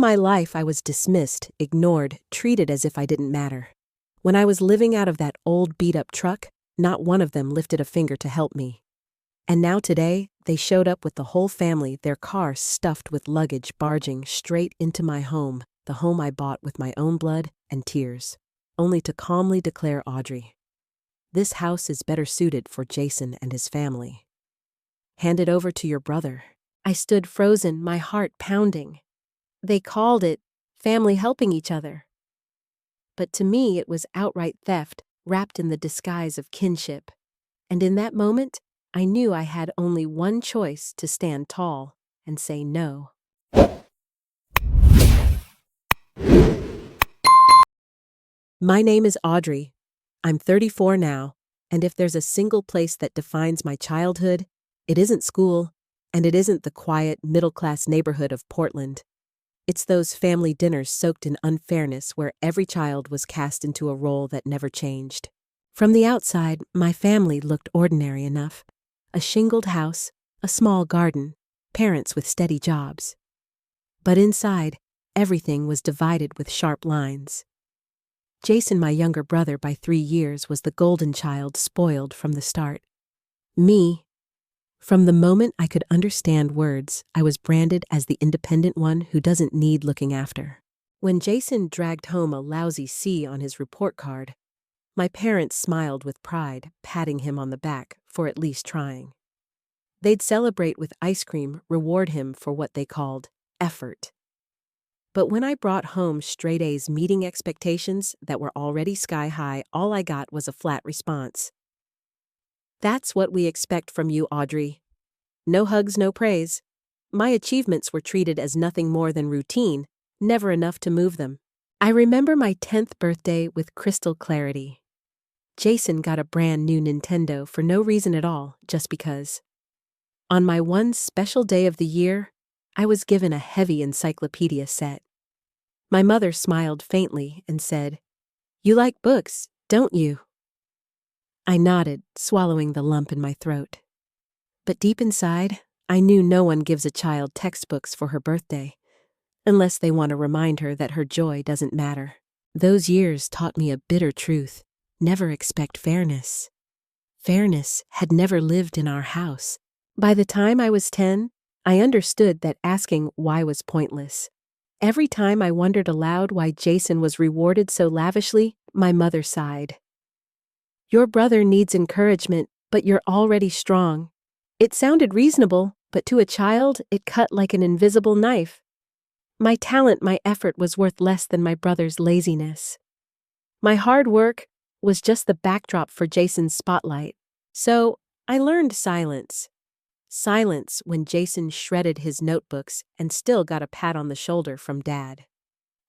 my life I was dismissed, ignored, treated as if I didn't matter. When I was living out of that old beat-up truck, not one of them lifted a finger to help me. And now today, they showed up with the whole family, their car stuffed with luggage barging straight into my home, the home I bought with my own blood and tears, only to calmly declare, "Audrey, this house is better suited for Jason and his family. Hand it over to your brother." I stood frozen, my heart pounding. They called it family helping each other. But to me, it was outright theft, wrapped in the disguise of kinship. And in that moment, I knew I had only one choice: to stand tall and say no. My name is Audrey. I'm 34 now, and if there's a single place that defines my childhood, it isn't school, and it isn't the quiet, middle-class neighborhood of Portland. It's those family dinners soaked in unfairness where every child was cast into a role that never changed. From the outside, my family looked ordinary enough. A shingled house, a small garden, parents with steady jobs. But inside, everything was divided with sharp lines. Jason, my younger brother by 3 years, was the golden child, spoiled from the start. Me, from the moment I could understand words, I was branded as the independent one who doesn't need looking after. When Jason dragged home a lousy C on his report card, my parents smiled with pride, patting him on the back for at least trying. They'd celebrate with ice cream, reward him for what they called effort. But when I brought home straight A's meeting expectations that were already sky high, all I got was a flat response. "That's what we expect from you, Audrey. No hugs, no praise." My achievements were treated as nothing more than routine, never enough to move them. I remember my 10th birthday with crystal clarity. Jason got a brand new Nintendo for no reason at all, just because. On my one special day of the year, I was given a heavy encyclopedia set. My mother smiled faintly and said, "You like books, don't you?" I nodded, swallowing the lump in my throat. But deep inside, I knew no one gives a child textbooks for her birthday, unless they want to remind her that her joy doesn't matter. Those years taught me a bitter truth: never expect fairness. Fairness had never lived in our house. By the time I was 10, I understood that asking why was pointless. Every time I wondered aloud why Jason was rewarded so lavishly, my mother sighed. "Your brother needs encouragement, but you're already strong." It sounded reasonable, but to a child, it cut like an invisible knife. My talent, my effort was worth less than my brother's laziness. My hard work was just the backdrop for Jason's spotlight. So I learned silence. Silence when Jason shredded his notebooks and still got a pat on the shoulder from Dad.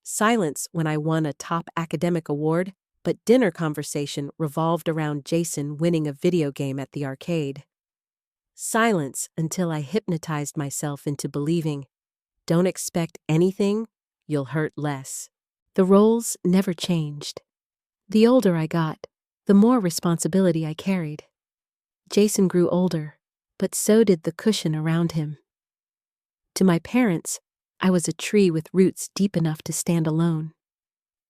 Silence when I won a top academic award, but dinner conversation revolved around Jason winning a video game at the arcade. Silence until I hypnotized myself into believing, don't expect anything, you'll hurt less. The roles never changed. The older I got, the more responsibility I carried. Jason grew older, but so did the cushion around him. To my parents, I was a tree with roots deep enough to stand alone.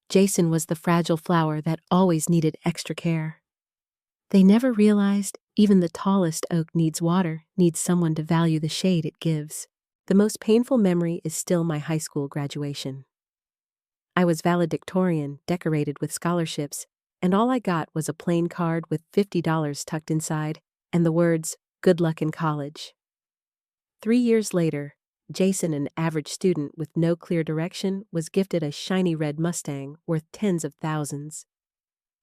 Jason was the fragile flower that always needed extra care. They never realized even the tallest oak needs water, needs someone to value the shade it gives. The most painful memory is still my high school graduation. I was valedictorian, decorated with scholarships, and all I got was a plain card with $50 tucked inside and the words, "Good luck in college." 3 years later, Jason, an average student with no clear direction, was gifted a shiny red Mustang worth tens of thousands.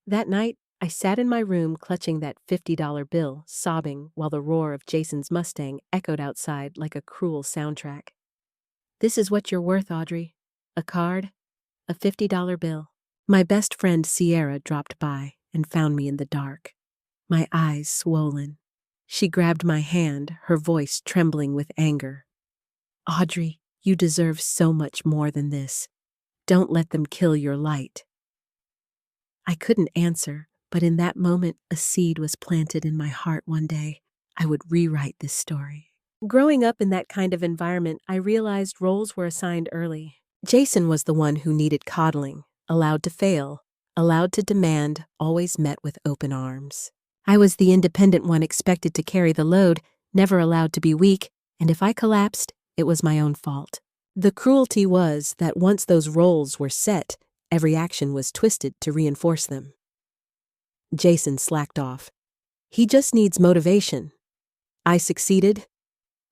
That night, I sat in my room clutching that $50 bill, sobbing while the roar of Jason's Mustang echoed outside like a cruel soundtrack. "This is what you're worth, Audrey. A card, a $50 bill." My best friend Sierra dropped by and found me in the dark, my eyes swollen. She grabbed my hand, her voice trembling with anger. "Audrey, you deserve so much more than this. Don't let them kill your light." I couldn't answer, but in that moment, a seed was planted in my heart. One day, I would rewrite this story. Growing up in that kind of environment, I realized roles were assigned early. Jason was the one who needed coddling, allowed to fail, allowed to demand, always met with open arms. I was the independent one expected to carry the load, never allowed to be weak, and if I collapsed, it was my own fault. The cruelty was that once those roles were set, every action was twisted to reinforce them. Jason slacked off. He just needs motivation. I succeeded.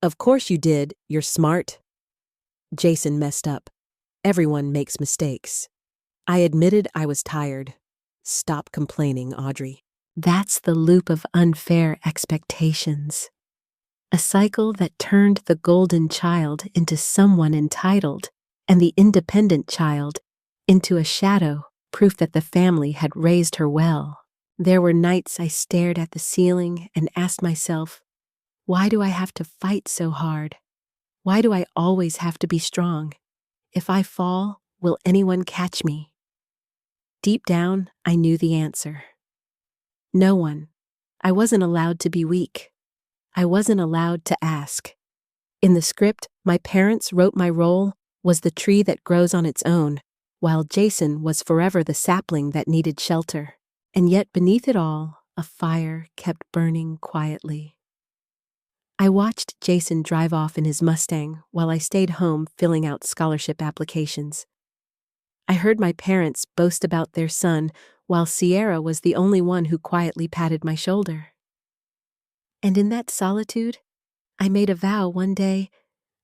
Of course you did, you're smart. Jason messed up. Everyone makes mistakes. I admitted I was tired. Stop complaining, Audrey. That's the loop of unfair expectations. A cycle that turned the golden child into someone entitled, and the independent child into a shadow, proof that the family had raised her well. There were nights I stared at the ceiling and asked myself, why do I have to fight so hard? Why do I always have to be strong? If I fall, will anyone catch me? Deep down, I knew the answer. No one. I wasn't allowed to be weak. I wasn't allowed to ask. In the script, my parents wrote my role was the tree that grows on its own, while Jason was forever the sapling that needed shelter. And yet beneath it all, a fire kept burning quietly. I watched Jason drive off in his Mustang while I stayed home filling out scholarship applications. I heard my parents boast about their son, while Sierra was the only one who quietly patted my shoulder. And in that solitude, I made a vow one day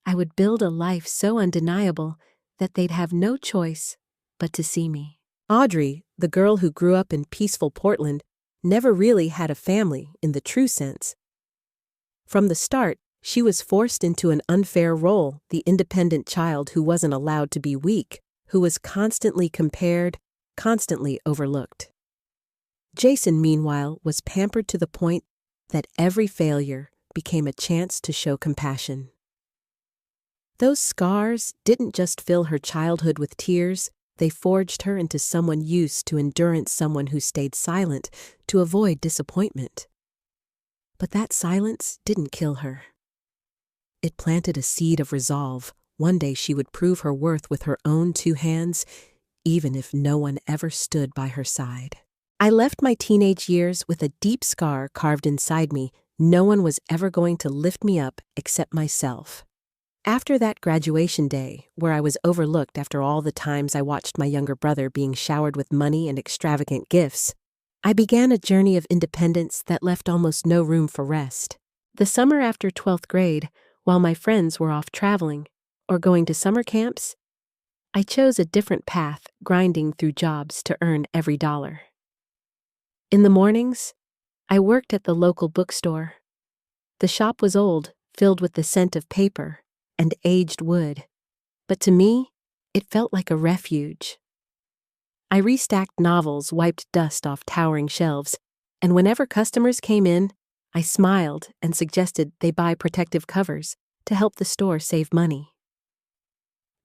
I would build a life so undeniable that they'd have no choice but to see me. Audrey, the girl who grew up in peaceful Portland, never really had a family in the true sense. From the start, she was forced into an unfair role, the independent child who wasn't allowed to be weak, who was constantly compared, constantly overlooked. Jason, meanwhile, was pampered to the point that every failure became a chance to show compassion. Those scars didn't just fill her childhood with tears, they forged her into someone used to endurance, someone who stayed silent to avoid disappointment. But that silence didn't kill her. It planted a seed of resolve. One day she would prove her worth with her own two hands, even if no one ever stood by her side. I left my teenage years with a deep scar carved inside me. No one was ever going to lift me up except myself. After that graduation day, where I was overlooked after all the times I watched my younger brother being showered with money and extravagant gifts, I began a journey of independence that left almost no room for rest. The summer after 12th grade, while my friends were off traveling or going to summer camps, I chose a different path, grinding through jobs to earn every dollar. In the mornings, I worked at the local bookstore. The shop was old, filled with the scent of paper and aged wood, but to me, it felt like a refuge. I restacked novels, wiped dust off towering shelves, and whenever customers came in, I smiled and suggested they buy protective covers to help the store save money.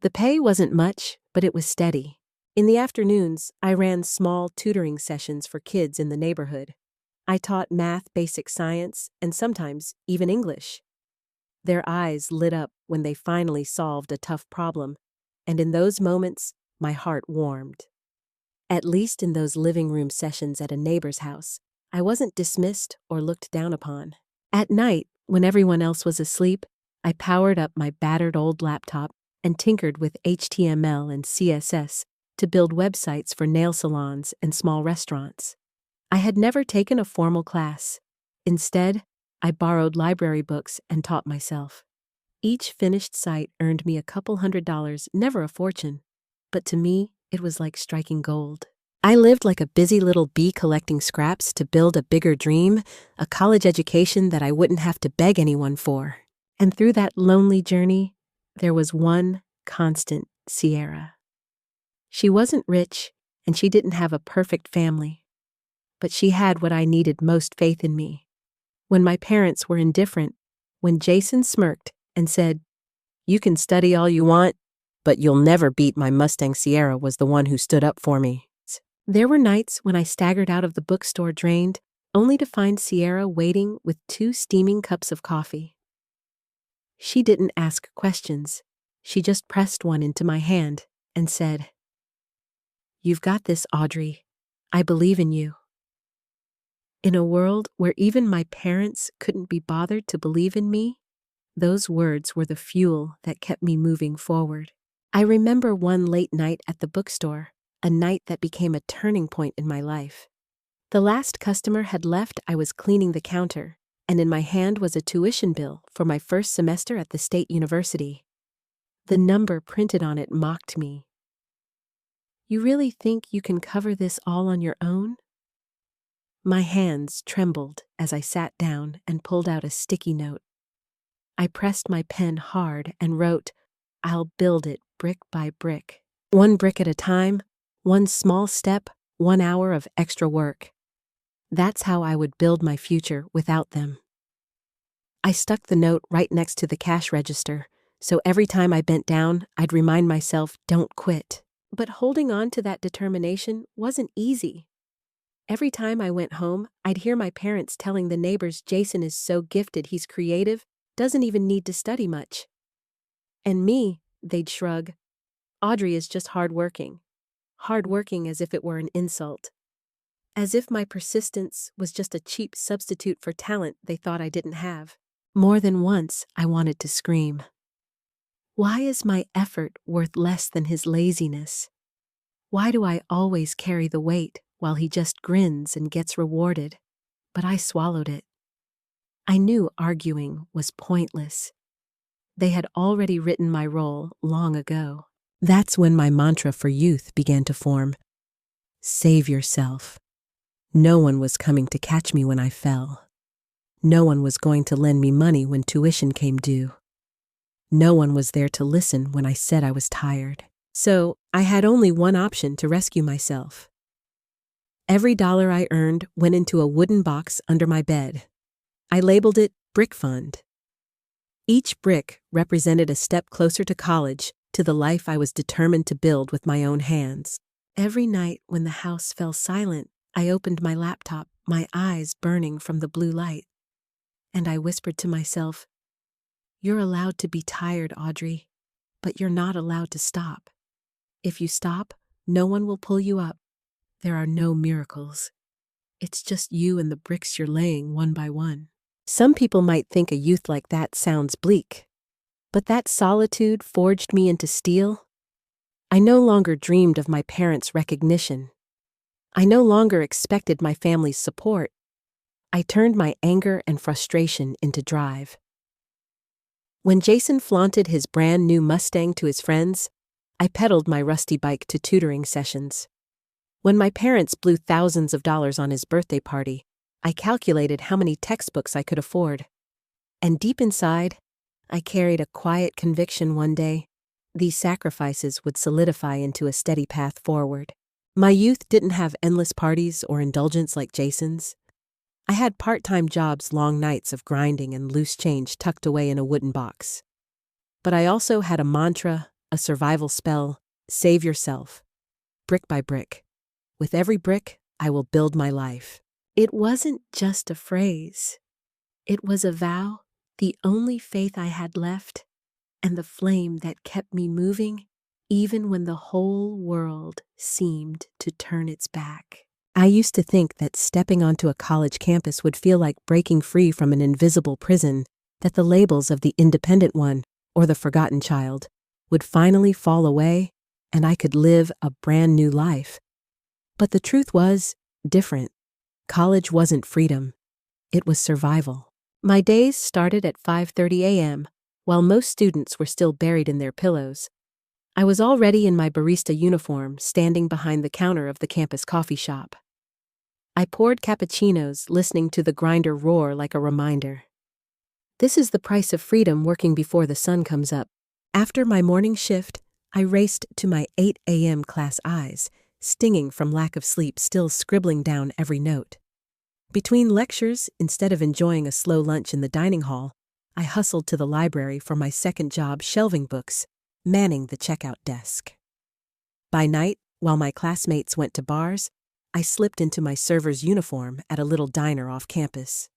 The pay wasn't much, but it was steady. In the afternoons, I ran small tutoring sessions for kids in the neighborhood. I taught math, basic science, and sometimes even English. Their eyes lit up when they finally solved a tough problem, and in those moments, my heart warmed. At least in those living room sessions at a neighbor's house, I wasn't dismissed or looked down upon. At night, when everyone else was asleep, I powered up my battered old laptop and tinkered with HTML and CSS to build websites for nail salons and small restaurants. I had never taken a formal class. Instead, I borrowed library books and taught myself. Each finished site earned me a couple $100, never a fortune, but to me, it was like striking gold. I lived like a busy little bee collecting scraps to build a bigger dream, a college education that I wouldn't have to beg anyone for. And through that lonely journey, there was one constant: Sierra. She wasn't rich, and she didn't have a perfect family, but she had what I needed most: faith in me. When my parents were indifferent, when Jason smirked and said, "You can study all you want, but you'll never beat my Mustang," Sierra was the one who stood up for me. There were nights when I staggered out of the bookstore drained, only to find Sierra waiting with 2 steaming cups of coffee. She didn't ask questions. She just pressed one into my hand and said, "You've got this, Audrey. I believe in you." In a world where even my parents couldn't be bothered to believe in me, those words were the fuel that kept me moving forward. I remember one late night at the bookstore, a night that became a turning point in my life. The last customer had left. I was cleaning the counter, and in my hand was a tuition bill for my first semester at the state university. The number printed on it mocked me. "You really think you can cover this all on your own?" My hands trembled as I sat down and pulled out a sticky note. I pressed my pen hard and wrote, "I'll build it brick by brick. One brick at a time, one small step, 1 hour of extra work." That's how I would build my future without them. I stuck the note right next to the cash register, so every time I bent down, I'd remind myself, "Don't quit." But holding on to that determination wasn't easy. Every time I went home, I'd hear my parents telling the neighbors Jason is so gifted, he's creative, doesn't even need to study much. And me, they'd shrug, "Audrey is just hardworking." Hardworking as if it were an insult. As if my persistence was just a cheap substitute for talent they thought I didn't have. More than once, I wanted to scream. Why is my effort worth less than his laziness? Why do I always carry the weight while he just grins and gets rewarded? But I swallowed it. I knew arguing was pointless. They had already written my role long ago. That's when my mantra for youth began to form. Save yourself. No one was coming to catch me when I fell. No one was going to lend me money when tuition came due. No one was there to listen when I said I was tired. So I had only one option to rescue myself. Every dollar I earned went into a wooden box under my bed. I labeled it Brick Fund. Each brick represented a step closer to college, to the life I was determined to build with my own hands. Every night when the house fell silent, I opened my laptop, my eyes burning from the blue light. And I whispered to myself, "You're allowed to be tired, Audrey, but you're not allowed to stop. If you stop, no one will pull you up. There are no miracles. It's just you and the bricks you're laying one by one." Some people might think a youth like that sounds bleak, but that solitude forged me into steel. I no longer dreamed of my parents' recognition. I no longer expected my family's support. I turned my anger and frustration into drive. When Jason flaunted his brand new Mustang to his friends, I pedaled my rusty bike to tutoring sessions. When my parents blew thousands of dollars on his birthday party, I calculated how many textbooks I could afford. And deep inside, I carried a quiet conviction one day. These sacrifices would solidify into a steady path forward. My youth didn't have endless parties or indulgence like Jason's. I had part-time jobs, long nights of grinding, and loose change tucked away in a wooden box. But I also had a mantra, a survival spell: save yourself, brick by brick. With every brick, I will build my life. It wasn't just a phrase. It was a vow, the only faith I had left, and the flame that kept me moving, even when the whole world seemed to turn its back. I used to think that stepping onto a college campus would feel like breaking free from an invisible prison, that the labels of the independent one or the forgotten child would finally fall away and I could live a brand new life. But the truth was different. College wasn't freedom. It was survival. My days started at 5:30 a.m., while most students were still buried in their pillows. I was already in my barista uniform, standing behind the counter of the campus coffee shop. I poured cappuccinos, listening to the grinder roar like a reminder. This is the price of freedom, working before the sun comes up. After my morning shift, I raced to my 8 a.m. class eyes, stinging from lack of sleep, still scribbling down every note. Between lectures, instead of enjoying a slow lunch in the dining hall, I hustled to the library for my second job, shelving books, manning the checkout desk. By night, while my classmates went to bars, I slipped into my server's uniform at a little diner off campus.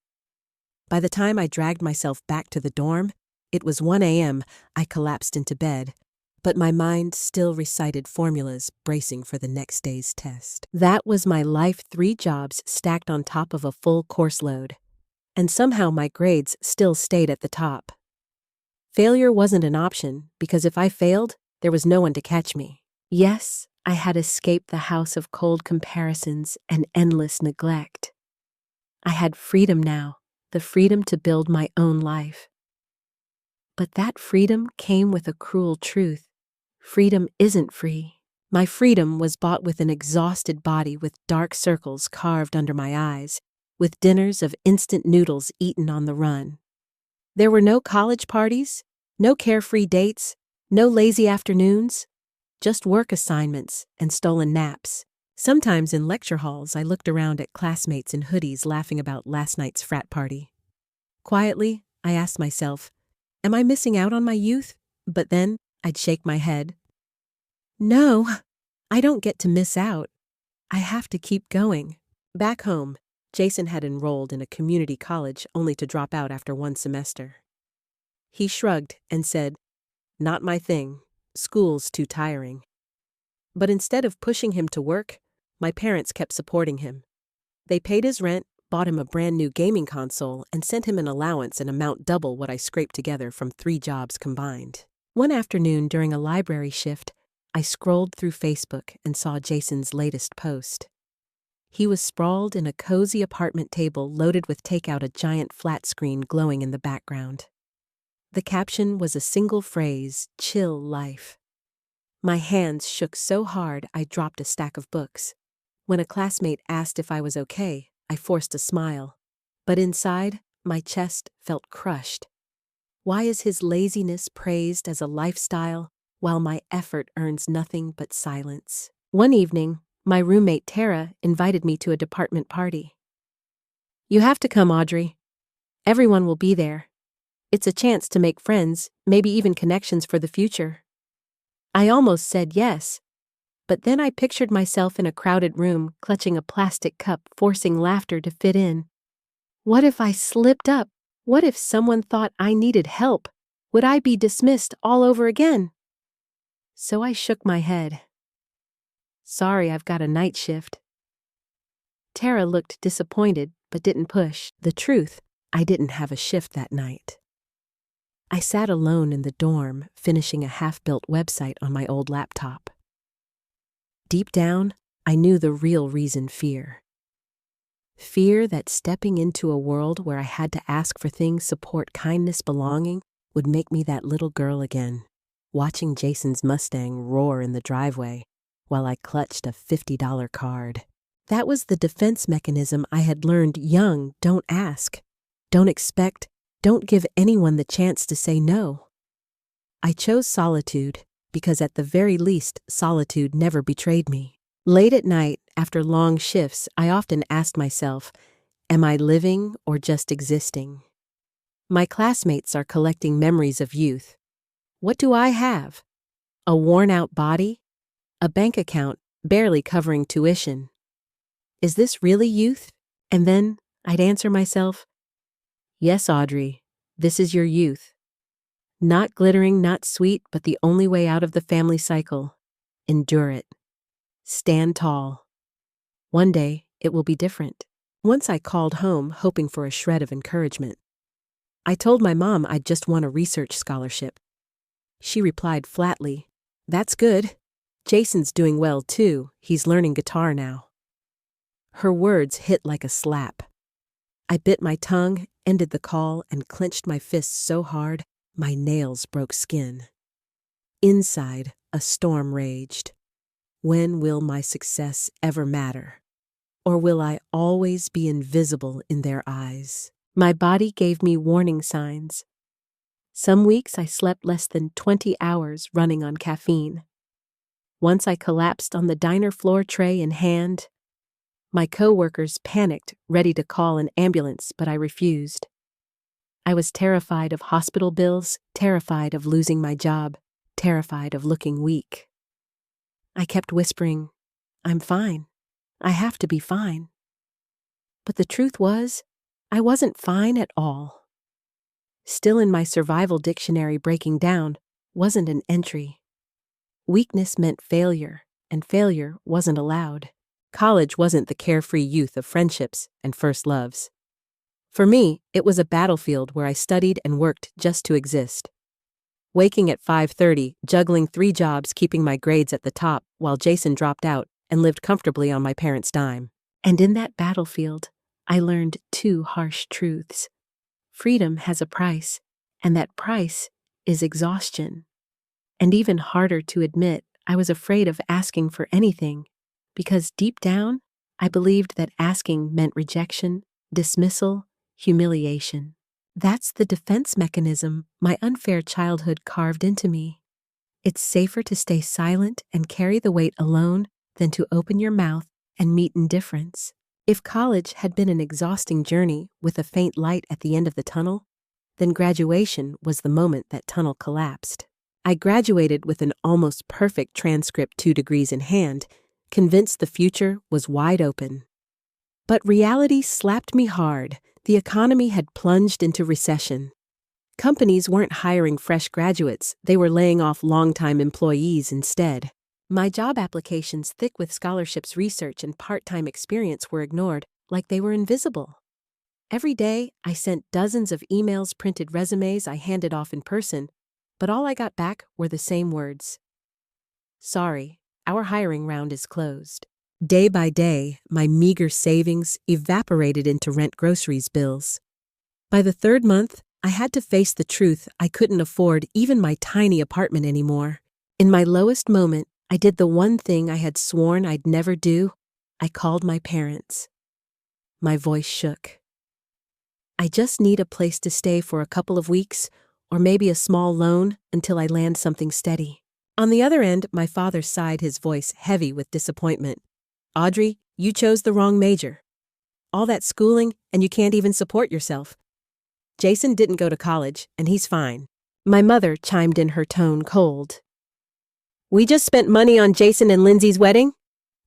By the time I dragged myself back to the dorm, It was 1 a.m. I collapsed into bed, but my mind still recited formulas, bracing for the next day's test. That was my life, 3 jobs stacked on top of a full course load. And somehow my grades still stayed at the top. Failure wasn't an option, because if I failed, there was no one to catch me. Yes, I had escaped the house of cold comparisons and endless neglect. I had freedom now, the freedom to build my own life. But that freedom came with a cruel truth. Freedom isn't free. My freedom was bought with an exhausted body with dark circles carved under my eyes, with dinners of instant noodles eaten on the run. There were no college parties, no carefree dates, no lazy afternoons, just work assignments and stolen naps. Sometimes in lecture halls, I looked around at classmates in hoodies laughing about last night's frat party. Quietly, I asked myself, am I missing out on my youth? But then I'd shake my head. No, I don't get to miss out. I have to keep going. Back home, Jason had enrolled in a community college only to drop out after 1 semester. He shrugged and said, "Not my thing. School's too tiring." But instead of pushing him to work, my parents kept supporting him. They paid his rent, bought him a brand new gaming console, and sent him an allowance an amount double what I scraped together from 3 jobs combined. One afternoon during a library shift, I scrolled through Facebook and saw Jason's latest post. He was sprawled in a cozy apartment table loaded with takeout, a giant flat screen glowing in the background. The caption was a single phrase, "Chill life." My hands shook so hard I dropped a stack of books. When a classmate asked if I was okay, I forced a smile. But inside, my chest felt crushed. Why is his laziness praised as a lifestyle while my effort earns nothing but silence? One evening, my roommate Tara invited me to a department party. "You have to come, Audrey. Everyone will be there. It's a chance to make friends, maybe even connections for the future." I almost said yes, but then I pictured myself in a crowded room, clutching a plastic cup, forcing laughter to fit in. What if I slipped up? What if someone thought I needed help? Would I be dismissed all over again? So I shook my head. "Sorry, I've got a night shift." Tara looked disappointed, but didn't push. The truth, I didn't have a shift that night. I sat alone in the dorm, finishing a half-built website on my old laptop. Deep down, I knew the real reason: fear. Fear that stepping into a world where I had to ask for things, support, kindness, belonging, would make me that little girl again, watching Jason's Mustang roar in the driveway while I clutched a $50 card. That was the defense mechanism I had learned young: don't ask, don't expect, don't give anyone the chance to say no. I chose solitude because at the very least, solitude never betrayed me. Late at night, after long shifts, I often asked myself, am I living or just existing? My classmates are collecting memories of youth. What do I have? A worn-out body? A bank account barely covering tuition? Is this really youth? And then I'd answer myself, yes, Audrey, this is your youth. Not glittering, not sweet, but the only way out of the family cycle. Endure it. Stand tall. One day, it will be different. Once I called home, hoping for a shred of encouragement. I told my mom I'd just won a research scholarship. She replied flatly, "That's good. Jason's doing well too. He's learning guitar now." Her words hit like a slap. I bit my tongue, ended the call, and clenched my fists so hard, my nails broke skin. Inside, a storm raged. When will my success ever matter? Or will I always be invisible in their eyes? My body gave me warning signs. Some weeks I slept less than 20 hours running on caffeine. Once I collapsed on the diner floor, tray in hand. My coworkers panicked, ready to call an ambulance, but I refused. I was terrified of hospital bills, terrified of losing my job, terrified of looking weak. I kept whispering, "I'm fine. I have to be fine." But the truth was, I wasn't fine at all. Still in my survival dictionary, breaking down wasn't an entry. Weakness meant failure, and failure wasn't allowed. College wasn't the carefree youth of friendships and first loves. For me, it was a battlefield where I studied and worked just to exist. Waking at 5:30, juggling 3 jobs, keeping my grades at the top while Jason dropped out and lived comfortably on my parents' dime. And in that battlefield, I learned 2 harsh truths. Freedom has a price, and that price is exhaustion. And even harder to admit, I was afraid of asking for anything, because deep down, I believed that asking meant rejection, dismissal, humiliation. That's the defense mechanism my unfair childhood carved into me. It's safer to stay silent and carry the weight alone than to open your mouth and meet indifference. If college had been an exhausting journey with a faint light at the end of the tunnel, then graduation was the moment that tunnel collapsed. I graduated with an almost perfect transcript, 2 degrees in hand, convinced the future was wide open. But reality slapped me hard. The economy had plunged into recession. Companies weren't hiring fresh graduates, they were laying off longtime employees instead. My job applications, thick with scholarships, research, and part-time experience, were ignored like they were invisible. Every day, I sent dozens of emails, printed resumes I handed off in person, but all I got back were the same words. Sorry, our hiring round is closed. Day by day, my meager savings evaporated into rent, groceries, bills. By the 3rd month, I had to face the truth I couldn't afford even my tiny apartment anymore. In my lowest moment, I did the one thing I had sworn I'd never do. I called my parents. My voice shook. I just need a place to stay for a couple of weeks, or maybe a small loan until I land something steady. On the other end, my father sighed, his voice heavy with disappointment. Audrey, you chose the wrong major. All that schooling, and you can't even support yourself. Jason didn't go to college, and he's fine. My mother chimed in, her tone cold. We just spent money on Jason and Lindsay's wedding.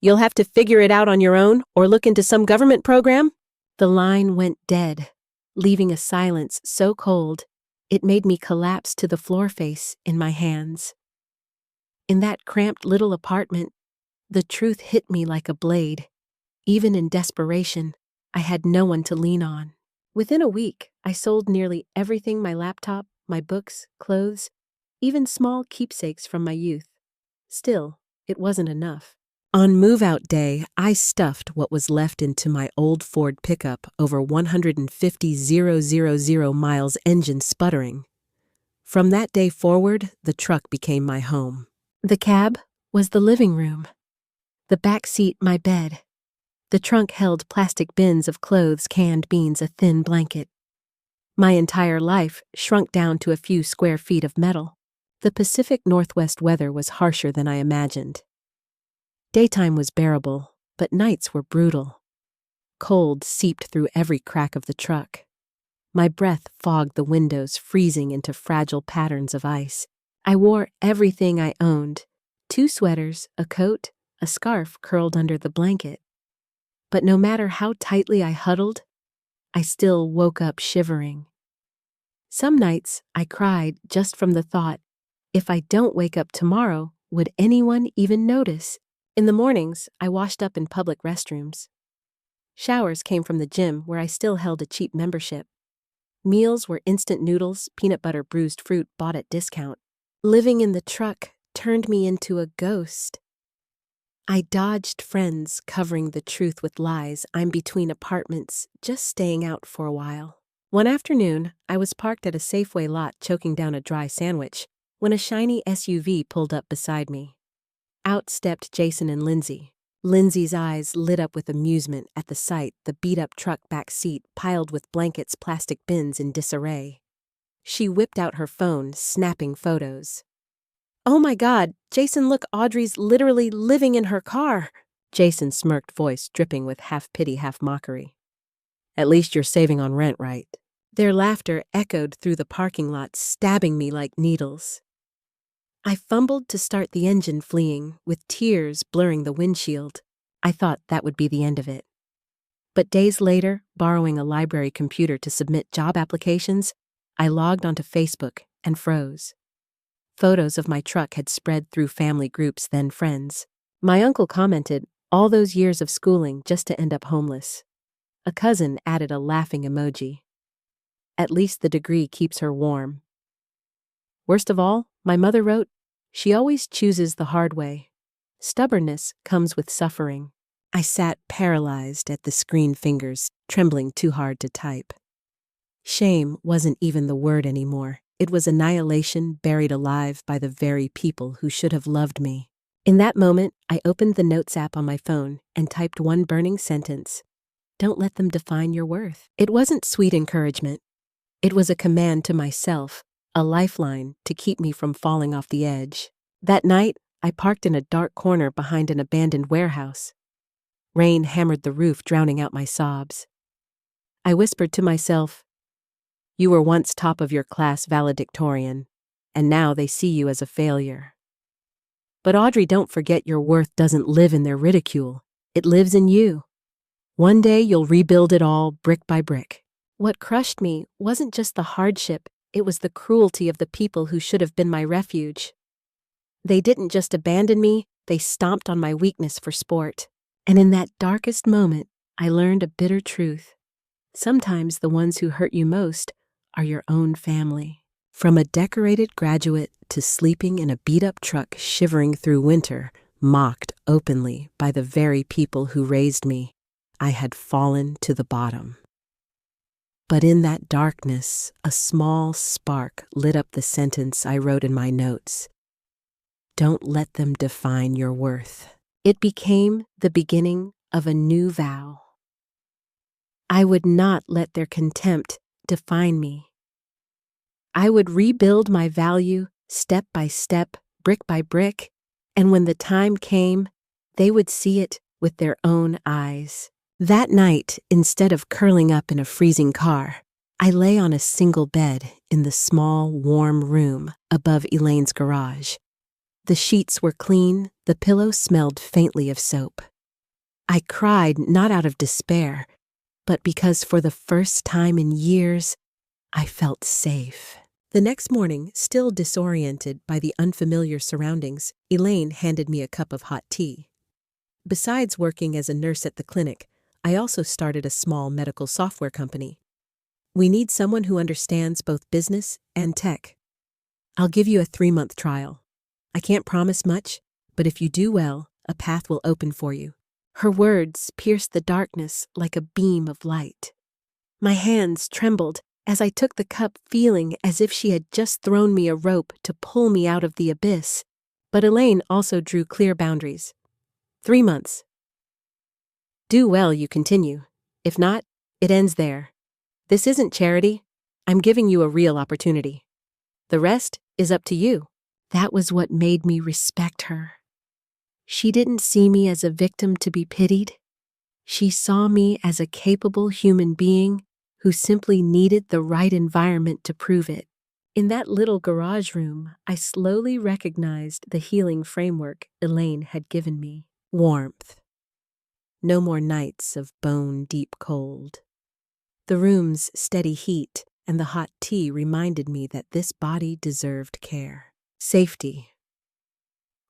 You'll have to figure it out on your own or look into some government program. The line went dead, leaving a silence so cold it made me collapse to the floor, face in my hands. In that cramped little apartment, the truth hit me like a blade. Even in desperation, I had no one to lean on. Within a week, I sold nearly everything: my laptop, my books, clothes, even small keepsakes from my youth. Still, it wasn't enough. On move-out day, I stuffed what was left into my old Ford pickup, over 150,000 miles, engine sputtering. From that day forward, the truck became my home. The cab was the living room. The back seat, my bed. The trunk held plastic bins of clothes, canned beans, a thin blanket. My entire life shrunk down to a few square feet of metal. The Pacific Northwest weather was harsher than I imagined. Daytime was bearable, but nights were brutal. Cold seeped through every crack of the truck. My breath fogged the windows, freezing into fragile patterns of ice. I wore everything I owned: 2 sweaters, a coat, a scarf curled under the blanket. But no matter how tightly I huddled, I still woke up shivering. Some nights I cried just from the thought, if I don't wake up tomorrow, would anyone even notice? In the mornings, I washed up in public restrooms. Showers came from the gym, where I still held a cheap membership. Meals were instant noodles, peanut butter, bruised fruit bought at discount. Living in the truck turned me into a ghost. I dodged friends, covering the truth with lies. I'm between apartments, just staying out for a while. One afternoon, I was parked at a Safeway lot, choking down a dry sandwich, when a shiny SUV pulled up beside me. Out stepped Jason and Lindsay. Lindsay's eyes lit up with amusement at the sight, the beat-up truck back seat piled with blankets, plastic bins in disarray. She whipped out her phone, snapping photos. Oh my God, Jason, look, Audrey's literally living in her car. Jason's smirked voice dripping with half pity, half mockery. At least you're saving on rent, right? Their laughter echoed through the parking lot, stabbing me like needles. I fumbled to start the engine, fleeing, with tears blurring the windshield. I thought that would be the end of it. But days later, borrowing a library computer to submit job applications, I logged onto Facebook and froze. Photos of my truck had spread through family groups, then friends. My uncle commented, "All those years of schooling just to end up homeless." A cousin added a laughing emoji. At least the degree keeps her warm. Worst of all, my mother wrote, "She always chooses the hard way. Stubbornness comes with suffering." I sat paralyzed at the screen, fingers trembling too hard to type. Shame wasn't even the word anymore. It was annihilation buried alive by the very people who should have loved me. In that moment, I opened the Notes app on my phone and typed one burning sentence: "Don't let them define your worth." It wasn't sweet encouragement. It was a command to myself, a lifeline to keep me from falling off the edge. That night, I parked in a dark corner behind an abandoned warehouse. Rain hammered the roof, drowning out my sobs. I whispered to myself, "You were once top of your class valedictorian, and now they see you as a failure." But Audrey, don't forget your worth doesn't live in their ridicule. It lives in you. One day you'll rebuild it all brick by brick. What crushed me wasn't just the hardship, it was the cruelty of the people who should have been my refuge. They didn't just abandon me, they stomped on my weakness for sport. And in that darkest moment, I learned a bitter truth. Sometimes the ones who hurt you most are your own family. From a decorated graduate to sleeping in a beat-up truck shivering through winter, mocked openly by the very people who raised me, I had fallen to the bottom. But in that darkness, a small spark lit up the sentence I wrote in my notes: "Don't let them define your worth." It became the beginning of a new vow. I would not let their contempt define me. I would rebuild my value step by step, brick by brick, and when the time came, they would see it with their own eyes. That night, instead of curling up in a freezing car, I lay on a single bed in the small, warm room above Elaine's garage. The sheets were clean, the pillow smelled faintly of soap. I cried not out of despair, but because for the first time in years, I felt safe. The next morning, still disoriented by the unfamiliar surroundings, Elaine handed me a cup of hot tea. Besides working as a nurse at the clinic, I also started a small medical software company. "We need someone who understands both business and tech. I'll give you a 3-month trial. I can't promise much, but if you do well, a path will open for you." Her words pierced the darkness like a beam of light. My hands trembled as I took the cup, feeling as if she had just thrown me a rope to pull me out of the abyss. But Elaine also drew clear boundaries. 3 months. Do well, you continue. If not, it ends there. This isn't charity. I'm giving you a real opportunity. The rest is up to you. That was what made me respect her. She didn't see me as a victim to be pitied. She saw me as a capable human being who simply needed the right environment to prove it. In that little garage room, I slowly recognized the healing framework Elaine had given me. Warmth. No more nights of bone-deep cold. The room's steady heat and the hot tea reminded me that this body deserved care. Safety.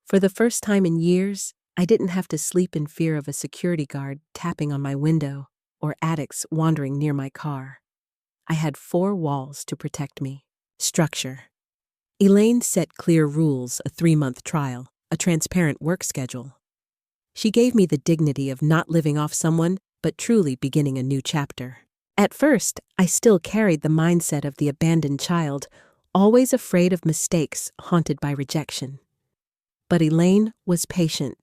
For the first time in years, I didn't have to sleep in fear of a security guard tapping on my window or addicts wandering near my car. I had 4 walls to protect me. Structure. Elaine set clear rules: a 3-month trial, a transparent work schedule. She gave me the dignity of not living off someone, but truly beginning a new chapter. At first, I still carried the mindset of the abandoned child, always afraid of mistakes, haunted by rejection. But Elaine was patient.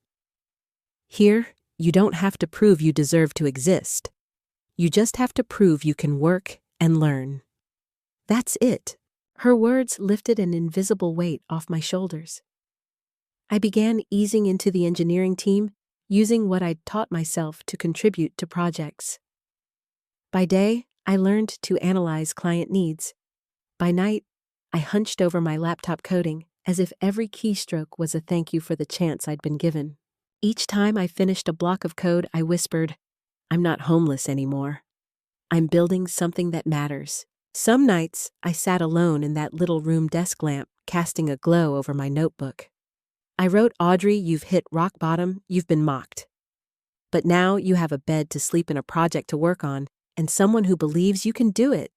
Here, you don't have to prove you deserve to exist. You just have to prove you can work and learn. That's it. Her words lifted an invisible weight off my shoulders. I began easing into the engineering team, using what I'd taught myself to contribute to projects. By day, I learned to analyze client needs. By night, I hunched over my laptop coding, as if every keystroke was a thank you for the chance I'd been given. Each time I finished a block of code, I whispered, "I'm not homeless anymore. I'm building something that matters." Some nights, I sat alone in that little room desk lamp, casting a glow over my notebook. I wrote, Audrey, you've hit rock bottom, you've been mocked. But now you have a bed to sleep in, a project to work on, and someone who believes you can do it.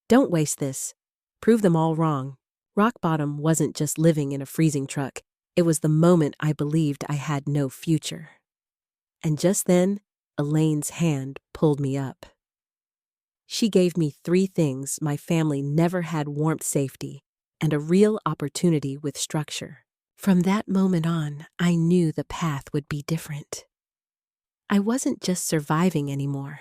Don't waste this. Prove them all wrong. Rock bottom wasn't just living in a freezing truck. It was the moment I believed I had no future. And just then, Elaine's hand pulled me up. She gave me 3 things my family never had: warmth, safety, and a real opportunity with structure. From that moment on, I knew the path would be different. I wasn't just surviving anymore.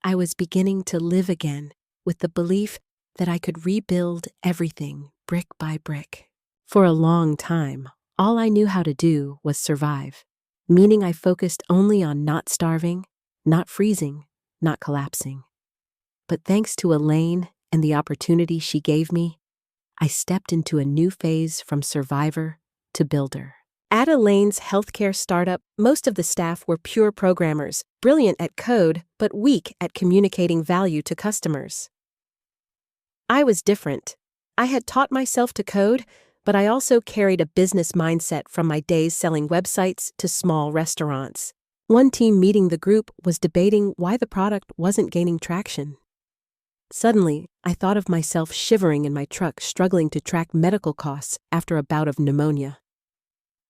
I was beginning to live again, with the belief that I could rebuild everything brick by brick. For a long time, all I knew how to do was survive, meaning I focused only on not starving, not freezing, not collapsing. But thanks to Elaine and the opportunity she gave me, I stepped into a new phase from survivor to builder. At Elaine's healthcare startup, most of the staff were pure programmers, brilliant at code, but weak at communicating value to customers. I was different. I had taught myself to code, but I also carried a business mindset from my days selling websites to small restaurants. One team meeting the group was debating why the product wasn't gaining traction. Suddenly, I thought of myself shivering in my truck, struggling to track medical costs after a bout of pneumonia.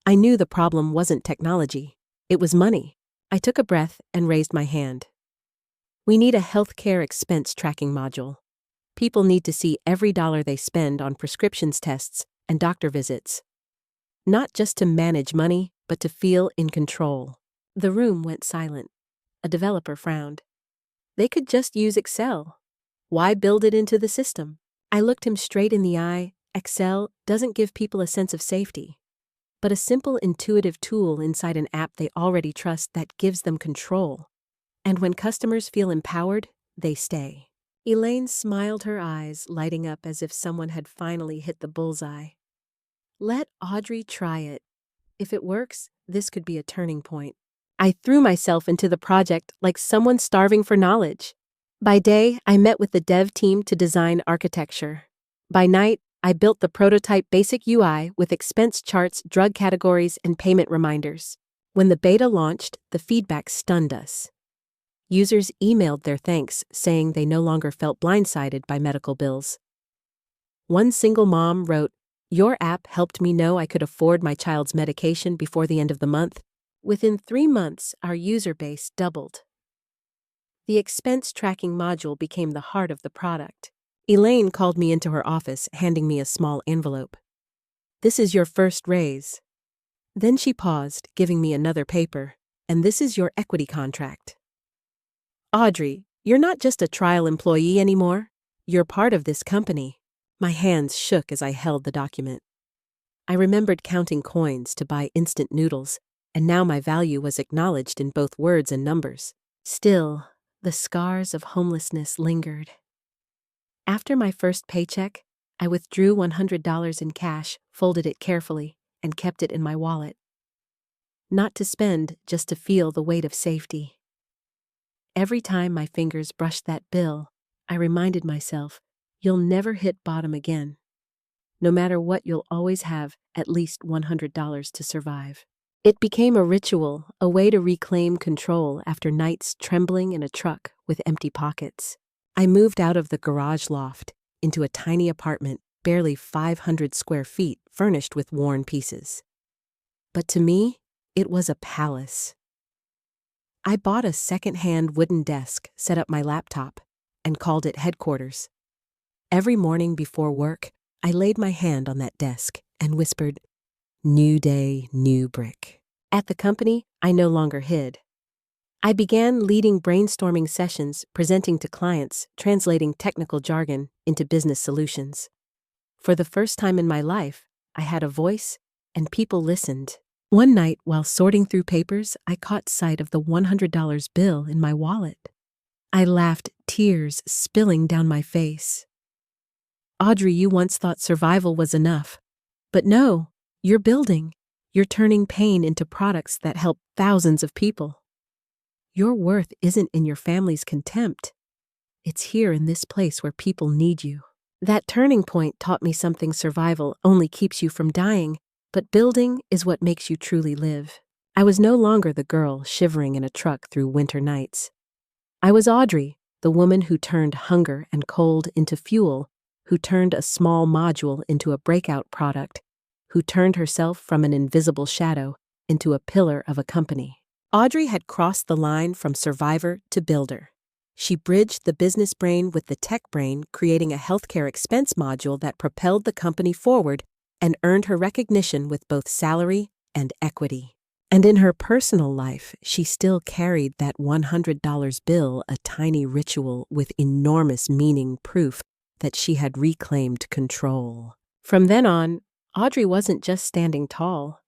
I knew the problem wasn't technology, it was money. I took a breath and raised my hand. We need a healthcare expense tracking module. People need to see every dollar they spend on prescriptions, tests, and doctor visits. Not just to manage money, but to feel in control. The room went silent. A developer frowned. They could just use Excel. Why build it into the system? I looked him straight in the eye. Excel doesn't give people a sense of safety, but a simple, intuitive tool inside an app they already trust that gives them control. And when customers feel empowered, they stay. Elaine smiled, her eyes lighting up as if someone had finally hit the bullseye. Let Audrey try it. If it works, this could be a turning point. I threw myself into the project like someone starving for knowledge. By day, I met with the dev team to design architecture. By night, I built the prototype basic UI with expense charts, drug categories, and payment reminders. When the beta launched, the feedback stunned us. Users emailed their thanks, saying they no longer felt blindsided by medical bills. One single mom wrote, "Your app helped me know I could afford my child's medication before the end of the month." Within 3 months, our user base doubled. The expense tracking module became the heart of the product. Elaine called me into her office, handing me a small envelope. "This is your first raise." Then she paused, giving me another paper. "And this is your equity contract. Audrey, you're not just a trial employee anymore. You're part of this company." My hands shook as I held the document. I remembered counting coins to buy instant noodles, and now my value was acknowledged in both words and numbers. Still, the scars of homelessness lingered. After my first paycheck, I withdrew $100 in cash, folded it carefully, and kept it in my wallet. Not to spend, just to feel the weight of safety. Every time my fingers brushed that bill, I reminded myself, you'll never hit bottom again. No matter what, you'll always have at least $100 to survive. It became a ritual, a way to reclaim control after nights trembling in a truck with empty pockets. I moved out of the garage loft into a tiny apartment, barely 500 square feet, furnished with worn pieces. But to me, it was a palace. I bought a second-hand wooden desk, set up my laptop, and called it headquarters. Every morning before work, I laid my hand on that desk and whispered, "New day, new brick." At the company, I no longer hid. I began leading brainstorming sessions, presenting to clients, translating technical jargon into business solutions. For the first time in my life, I had a voice, and people listened. One night, while sorting through papers, I caught sight of the $100 bill in my wallet. I laughed, tears spilling down my face. "Audrey, you once thought survival was enough. But no, you're building. You're turning pain into products that help thousands of people. Your worth isn't in your family's contempt. It's here in this place where people need you. That turning point taught me something: survival only keeps you from dying, but building is what makes you truly live. I was no longer the girl shivering in a truck through winter nights. I was Audrey, the woman who turned hunger and cold into fuel, who turned a small module into a breakout product, who turned herself from an invisible shadow into a pillar of a company. Audrey had crossed the line from survivor to builder. She bridged the business brain with the tech brain, creating a healthcare expense module that propelled the company forward and earned her recognition with both salary and equity. And in her personal life, she still carried that $100 bill, a tiny ritual with enormous meaning, proof that she had reclaimed control. From then on, Audrey wasn't just standing tall.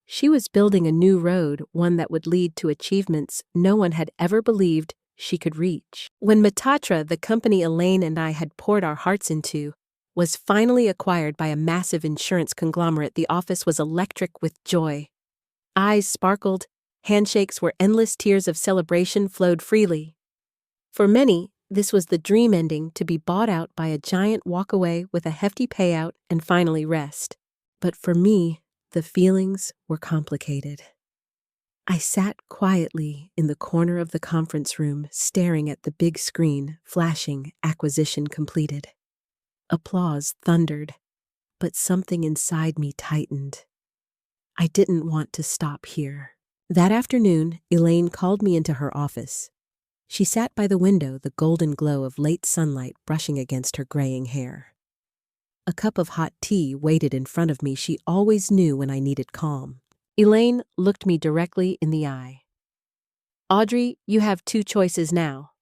She was building a new road, one that would lead to achievements no one had ever believed she could reach. When Matatra, the company Elaine and I had poured our hearts into, was finally acquired by a massive insurance conglomerate, the office was electric with joy. Eyes sparkled, handshakes were endless, tears of celebration flowed freely. For many, this was the dream ending: to be bought out by a giant, walk away with a hefty payout, and finally rest. But for me, the feelings were complicated. I sat quietly in the corner of the conference room, staring at the big screen flashing acquisition completed. Applause thundered, but something inside me tightened. I didn't want to stop here. That afternoon, Elaine called me into her office. She sat by the window, the golden glow of late sunlight brushing against her graying hair. A cup of hot tea waited in front of me. She always knew when I needed calm. Elaine looked me directly in the eye. "Audrey, you have two choices now.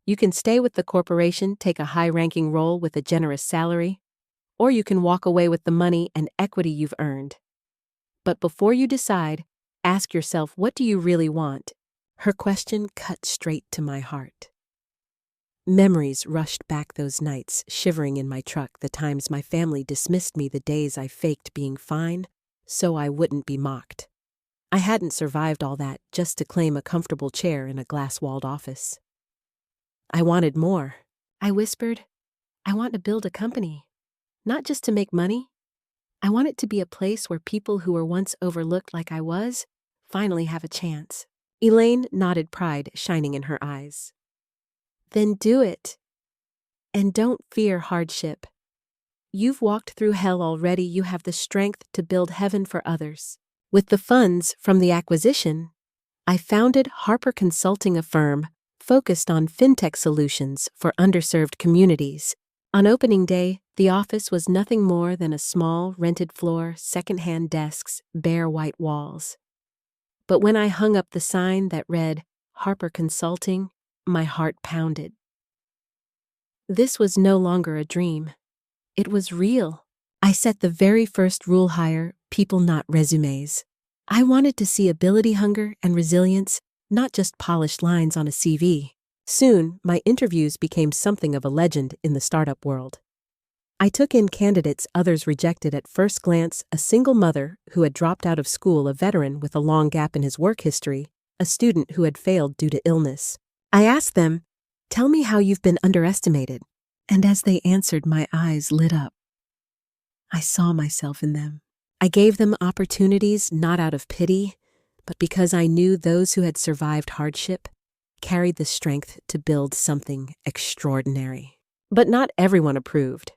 You can stay with the corporation, take a high-ranking role with a generous salary, or you can walk away with the money and equity you've earned. But before you decide, ask yourself, what do you really want?" Her question cut straight to my heart. Memories rushed back: those nights, shivering in my truck, the times my family dismissed me, the days I faked being fine so I wouldn't be mocked. I hadn't survived all that just to claim a comfortable chair in a glass-walled office. I wanted more. I whispered, "I want to build a company, not just to make money. I want it to be a place where people who were once overlooked like I was finally have a chance." Elaine nodded, pride shining in her eyes. "Then do it. And don't fear hardship. You've walked through hell already. You have the strength to build heaven for others." With the funds from the acquisition, I founded Harper Consulting, a firm focused on fintech solutions for underserved communities. On opening day, the office was nothing more than a small, rented floor, second-hand desks, bare white walls. But when I hung up the sign that read Harper Consulting, my heart pounded. This was no longer a dream. It was real. I set the very first rule: hire people, not resumes. I wanted to see ability, hunger, and resilience, not just polished lines on a CV. Soon, my interviews became something of a legend in the startup world. I took in candidates others rejected at first glance: a single mother who had dropped out of school, a veteran with a long gap in his work history, a student who had failed due to illness. I asked them, "Tell me how you've been underestimated." And as they answered, my eyes lit up. I saw myself in them. I gave them opportunities not out of pity, but because I knew those who had survived hardship carried the strength to build something extraordinary. But not everyone approved.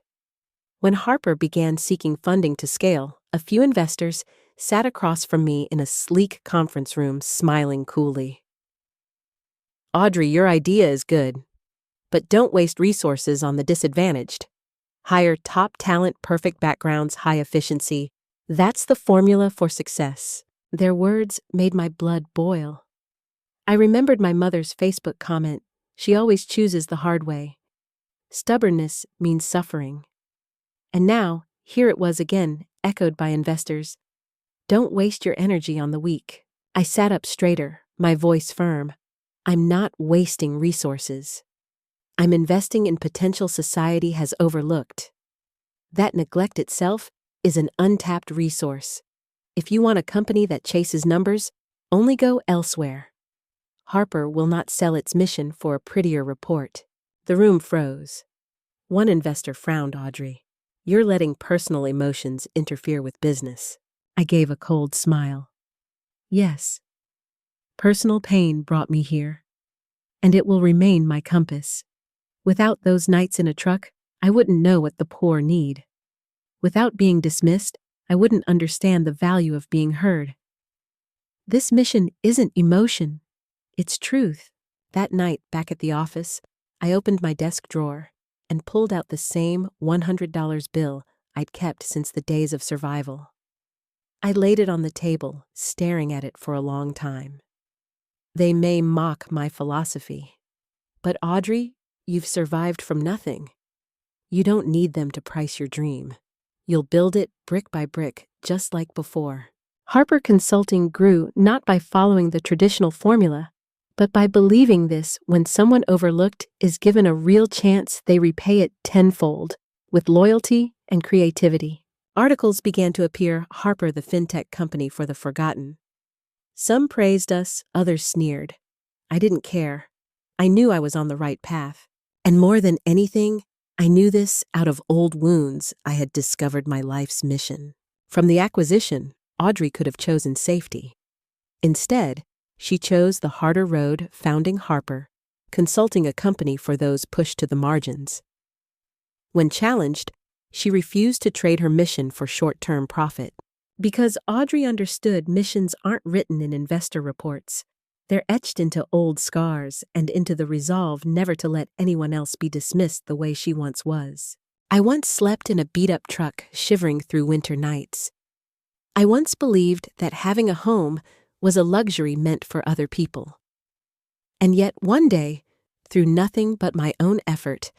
When Harper began seeking funding to scale, a few investors sat across from me in a sleek conference room, smiling coolly. "Audrey, your idea is good, but don't waste resources on the disadvantaged. Hire top talent, perfect backgrounds, high efficiency. That's the formula for success." Their words made my blood boil. I remembered my mother's Facebook comment: "She always chooses the hard way. Stubbornness means suffering." And now, here it was again, echoed by investors: "Don't waste your energy on the weak." I sat up straighter, my voice firm. I'm not wasting resources. I'm investing in potential society has overlooked. That neglect itself is an untapped resource. If you want a company that chases numbers, only go elsewhere. Harper will not sell its mission for a prettier report. The room froze. One investor frowned, Audrey. You're letting personal emotions interfere with business. I gave a cold smile. Yes. Personal pain brought me here, and it will remain my compass. Without those nights in a truck, I wouldn't know what the poor need. Without being dismissed, I wouldn't understand the value of being heard. This mission isn't emotion, it's truth. That night, back at the office, I opened my desk drawer and pulled out the same $100 bill I'd kept since the days of survival. I laid it on the table, staring at it for a long time. They may mock my philosophy, but Audrey, you've survived from nothing. You don't need them to price your dream. You'll build it brick by brick, just like before. Harper Consulting grew not by following the traditional formula, but by believing this: when someone overlooked is given a real chance, they repay it tenfold, with loyalty and creativity. Articles began to appear, Harper, the fintech company for the forgotten. Some praised us, others sneered. I didn't care. I knew I was on the right path. And more than anything, I knew this out of old wounds. I had discovered my life's mission. From the acquisition, Audrey could have chosen safety. Instead, she chose the harder road, founding Harper, consulting a company for those pushed to the margins. When challenged, she refused to trade her mission for short-term profit. Because Audrey understood missions aren't written in investor reports. They're etched into old scars and into the resolve never to let anyone else be dismissed the way she once was. I once slept in a beat-up truck, shivering through winter nights. I once believed that having a home was a luxury meant for other people. And yet one day, through nothing but my own effort,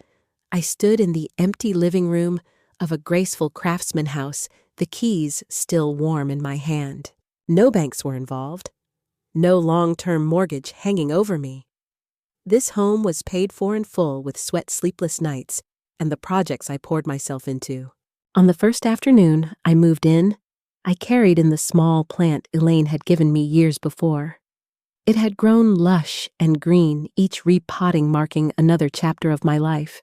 I stood in the empty living room of a graceful craftsman house, the keys still warm in my hand. No banks were involved. No long-term mortgage hanging over me. This home was paid for in full with sweat, sleepless nights, and the projects I poured myself into. On the first afternoon I moved in, I carried in the small plant Elaine had given me years before. It had grown lush and green, each repotting marking another chapter of my life.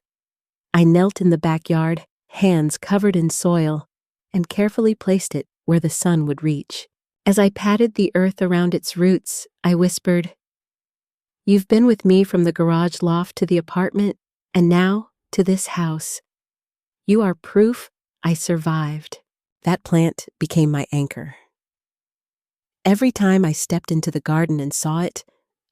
I knelt in the backyard, hands covered in soil, and carefully placed it where the sun would reach. As I patted the earth around its roots, I whispered, "You've been with me from the garage loft to the apartment, and now to this house. You are proof I survived." That plant became my anchor. Every time I stepped into the garden and saw it,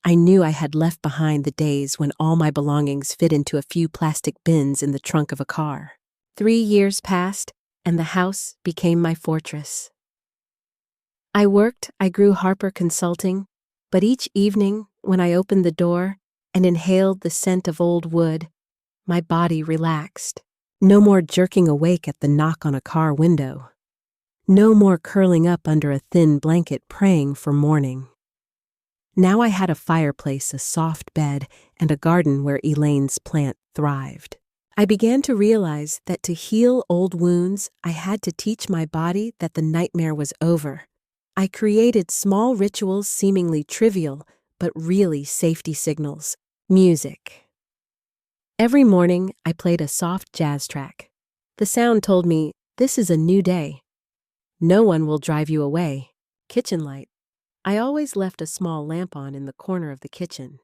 I knew I had left behind the days when all my belongings fit into a few plastic bins in the trunk of a car. 3 years passed, and the house became my fortress. I worked, I grew Harper Consulting, but each evening, when I opened the door and inhaled the scent of old wood, my body relaxed. No more jerking awake at the knock on a car window. No more curling up under a thin blanket praying for morning. Now I had a fireplace, a soft bed, and a garden where Elaine's plant thrived. I began to realize that to heal old wounds, I had to teach my body that the nightmare was over. I created small rituals seemingly trivial, but really safety signals. Music. Every morning, I played a soft jazz track. The sound told me, this is a new day. No one will drive you away. Kitchen light. I always left a small lamp on in the corner of the kitchen.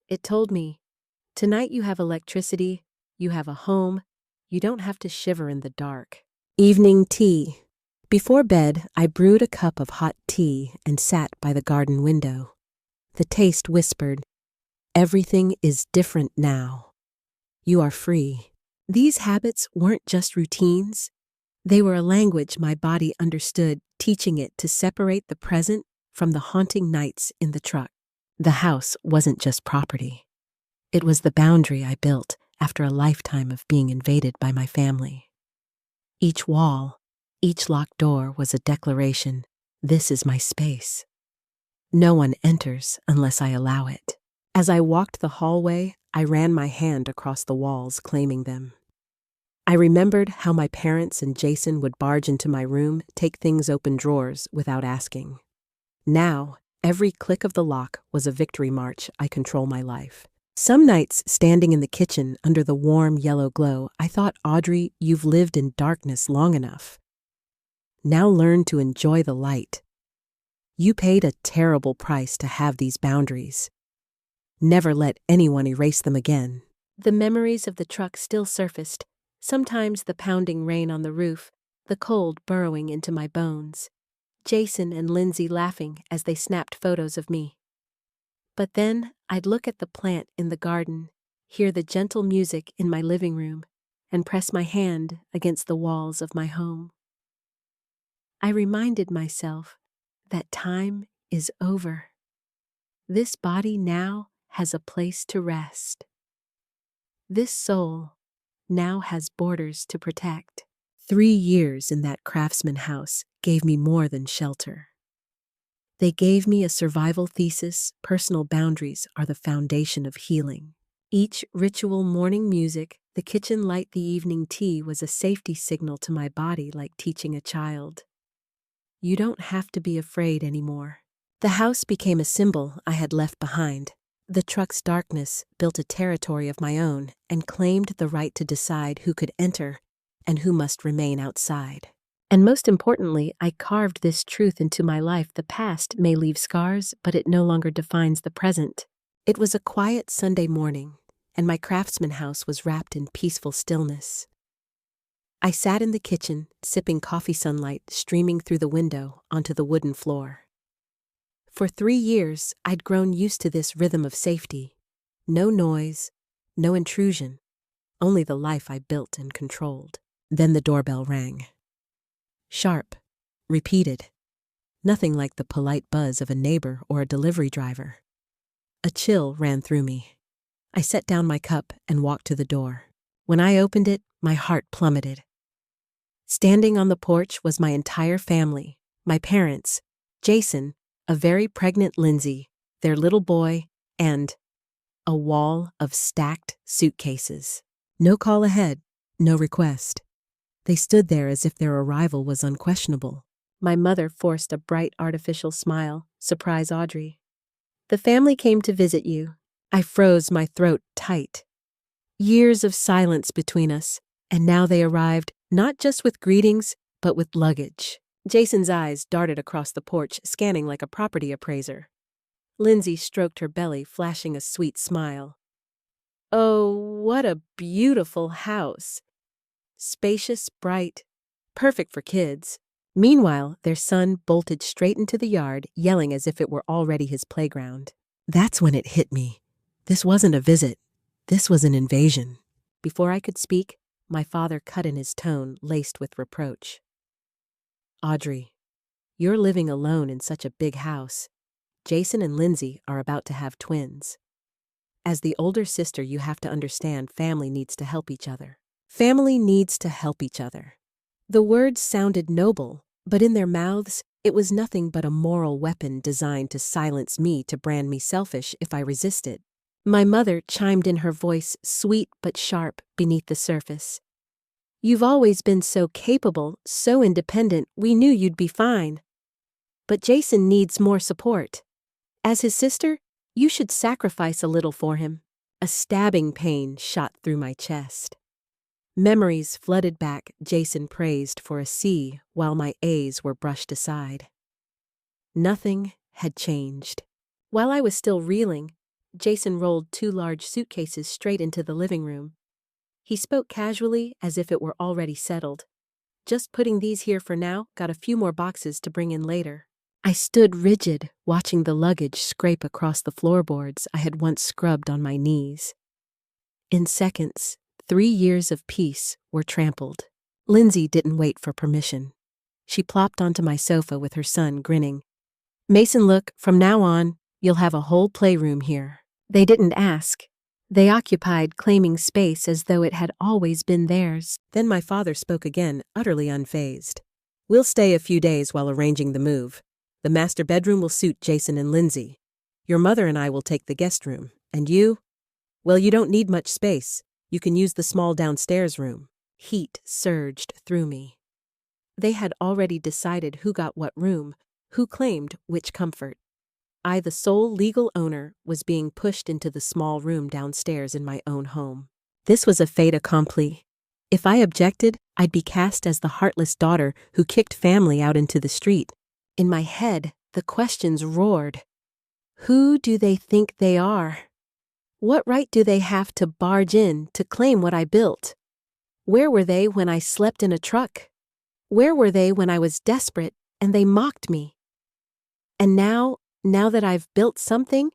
It told me, tonight you have electricity, you have a home, you don't have to shiver in the dark. Evening tea. Before bed, I brewed a cup of hot tea and sat by the garden window. The taste whispered, everything is different now. You are free. These habits weren't just routines. They were a language my body understood, teaching it to separate the present from the haunting nights in the truck. The house wasn't just property. It was the boundary I built after a lifetime of being invaded by my family. Each wall, each locked door was a declaration, this is my space. No one enters unless I allow it. As I walked the hallway, I ran my hand across the walls, claiming them. I remembered how my parents and Jason would barge into my room, take things open drawers without asking. Now, every click of the lock was a victory march. I control my life. Some nights, standing in the kitchen under the warm yellow glow, I thought, Audrey, you've lived in darkness long enough. Now learn to enjoy the light. You paid a terrible price to have these boundaries. Never let anyone erase them again. The memories of the truck still surfaced, sometimes the pounding rain on the roof, the cold burrowing into my bones. Jason and Lindsay laughing as they snapped photos of me. But then I'd look at the plant in the garden, hear the gentle music in my living room, and press my hand against the walls of my home. I reminded myself that time is over. This body now has a place to rest. This soul now has borders to protect. 3 years in that craftsman house gave me more than shelter. They gave me a survival thesis. Personal boundaries are the foundation of healing. Each ritual morning music, the kitchen light, the evening tea was a safety signal to my body, like teaching a child. You don't have to be afraid anymore. The house became a symbol I had left behind. The truck's darkness built a territory of my own and claimed the right to decide who could enter and who must remain outside. And most importantly, I carved this truth into my life. The past may leave scars, but it no longer defines the present. It was a quiet Sunday morning, and my craftsman house was wrapped in peaceful stillness. I sat in the kitchen, sipping coffee, sunlight streaming through the window onto the wooden floor. For 3 years, I'd grown used to this rhythm of safety. No noise, no intrusion, only the life I built and controlled. Then the doorbell rang. Sharp, repeated, nothing like the polite buzz of a neighbor or a delivery driver. A chill ran through me. I set down my cup and walked to the door. When I opened it, my heart plummeted. Standing on the porch was my entire family, my parents, Jason, a very pregnant Lindsay, their little boy, and a wall of stacked suitcases. No call ahead, no request. They stood there as if their arrival was unquestionable. My mother forced a bright artificial smile. Surprise, Audrey. The family came to visit you. I froze, my throat tight. Years of silence between us, and now they arrived, not just with greetings, but with luggage. Jason's eyes darted across the porch, scanning like a property appraiser. Lindsay stroked her belly, flashing a sweet smile. Oh, what a beautiful house. Spacious, bright, perfect for kids. Meanwhile, their son bolted straight into the yard, yelling as if it were already his playground. That's when it hit me. This wasn't a visit. This was an invasion. Before I could speak, my father cut in, his tone laced with reproach. Audrey, you're living alone in such a big house. Jason and Lindsay are about to have twins. As the older sister, you have to understand family needs to help each other. Family needs to help each other. The words sounded noble, but in their mouths, it was nothing but a moral weapon designed to silence me, to brand me selfish if I resisted. My mother chimed in, her voice sweet but sharp beneath the surface. You've always been so capable, so independent, we knew you'd be fine. But Jason needs more support. As his sister, you should sacrifice a little for him. A stabbing pain shot through my chest. Memories flooded back. Jason praised for a C while my A's were brushed aside. Nothing had changed. While I was still reeling, Jason rolled 2 large suitcases straight into the living room. He spoke casually, as if it were already settled. Just putting these here for now, got a few more boxes to bring in later. I stood rigid, watching the luggage scrape across the floorboards I had once scrubbed on my knees. In seconds, 3 years of peace were trampled. Lindsay didn't wait for permission. She plopped onto my sofa with her son, grinning. Mason, look, from now on, you'll have a whole playroom here. They didn't ask. They occupied, claiming space as though it had always been theirs. Then my father spoke again, utterly unfazed. We'll stay a few days while arranging the move. The master bedroom will suit Jason and Lindsay. Your mother and I will take the guest room. And you? Well, you don't need much space. You can use the small downstairs room. Heat surged through me. They had already decided who got what room, who claimed which comfort. I, the sole legal owner, was being pushed into the small room downstairs in my own home. This was a fait accompli. If I objected, I'd be cast as the heartless daughter who kicked family out into the street. In my head, the questions roared. Who do they think they are? What right do they have to barge in to claim what I built? Where were they when I slept in a truck? Where were they when I was desperate and they mocked me? And now that I've built something,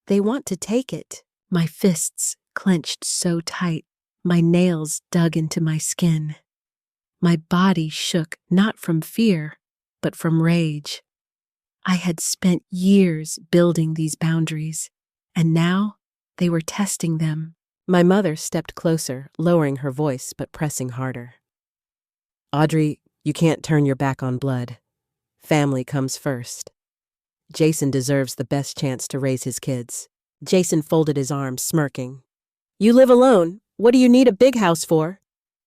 they want to take it. My fists clenched so tight, my nails dug into my skin. My body shook not from fear, but from rage. I had spent years building these boundaries, and now they were testing them. My mother stepped closer, lowering her voice but pressing harder. Audrey, you can't turn your back on blood. Family comes first. Jason deserves the best chance to raise his kids. Jason folded his arms, smirking. You live alone. What do you need a big house for?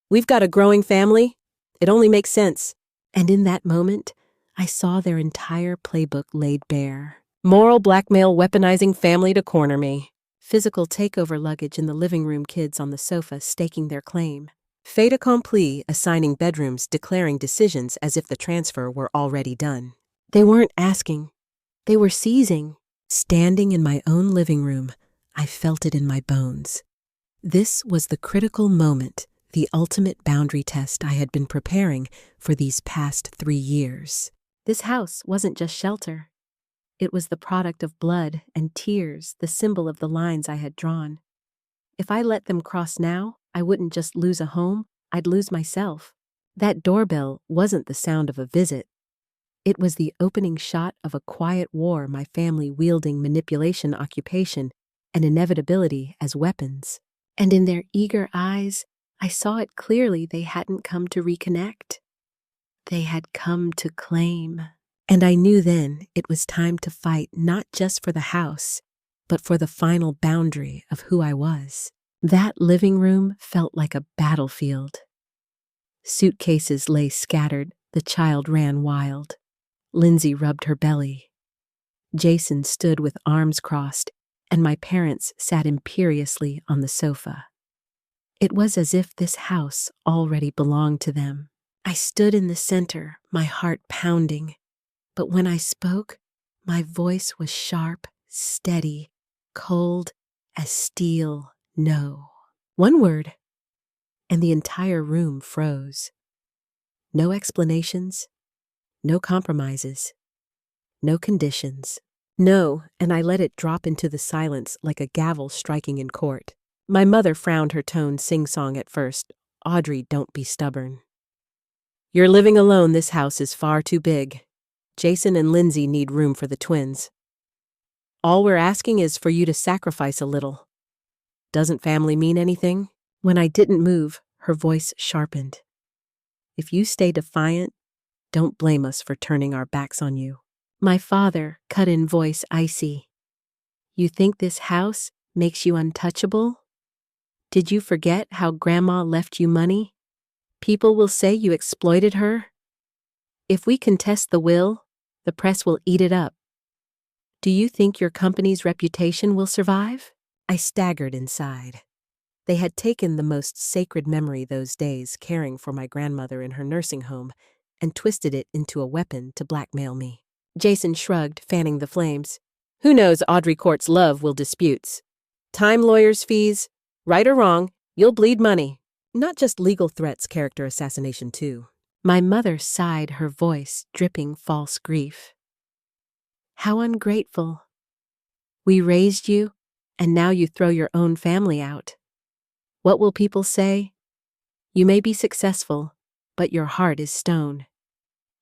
We've got a growing family. It only makes sense. And in that moment, I saw their entire playbook laid bare. Moral blackmail weaponizing family to corner me. Physical takeover luggage in the living room, kids on the sofa staking their claim. Fait accompli assigning bedrooms, declaring decisions as if the transfer were already done. They weren't asking. They were seizing. Standing in my own living room, I felt it in my bones. This was the critical moment, the ultimate boundary test I had been preparing for these past 3 years. This house wasn't just shelter. It was the product of blood and tears, the symbol of the lines I had drawn. If I let them cross now, I wouldn't just lose a home, I'd lose myself. That doorbell wasn't the sound of a visit. It was the opening shot of a quiet war my family wielding manipulation, occupation, and inevitability as weapons. And in their eager eyes, I saw it clearly. They hadn't come to reconnect. They had come to claim. And I knew then it was time to fight not just for the house, but for the final boundary of who I was. That living room felt like a battlefield. Suitcases lay scattered. The child ran wild. Lindsay rubbed her belly. Jason stood with arms crossed, and my parents sat imperiously on the sofa. It was as if this house already belonged to them. I stood in the center, my heart pounding. But when I spoke, my voice was sharp, steady, cold as steel. No. One word, and the entire room froze. No explanations, no compromises, no conditions. No, and I let it drop into the silence like a gavel striking in court. My mother frowned, her tone sing-song at first. Audrey, don't be stubborn. You're living alone. This house is far too big. Jason and Lindsay need room for the twins. All we're asking is for you to sacrifice a little. Doesn't family mean anything? When I didn't move, her voice sharpened. If you stay defiant, don't blame us for turning our backs on you. My father cut in, voice icy. You think this house makes you untouchable? Did you forget how Grandma left you money? People will say you exploited her. If we contest the will, the press will eat it up. Do you think your company's reputation will survive? I staggered inside. They had taken the most sacred memory those days, caring for my grandmother in her nursing home, and twisted it into a weapon to blackmail me. Jason shrugged, fanning the flames. Who knows Audrey Court's love will disputes. Time, lawyers' fees. Right or wrong, you'll bleed money. Not just legal threats, character assassination too. My mother sighed, her voice dripping false grief. How ungrateful. We raised you, and now you throw your own family out. What will people say? You may be successful, but your heart is stone.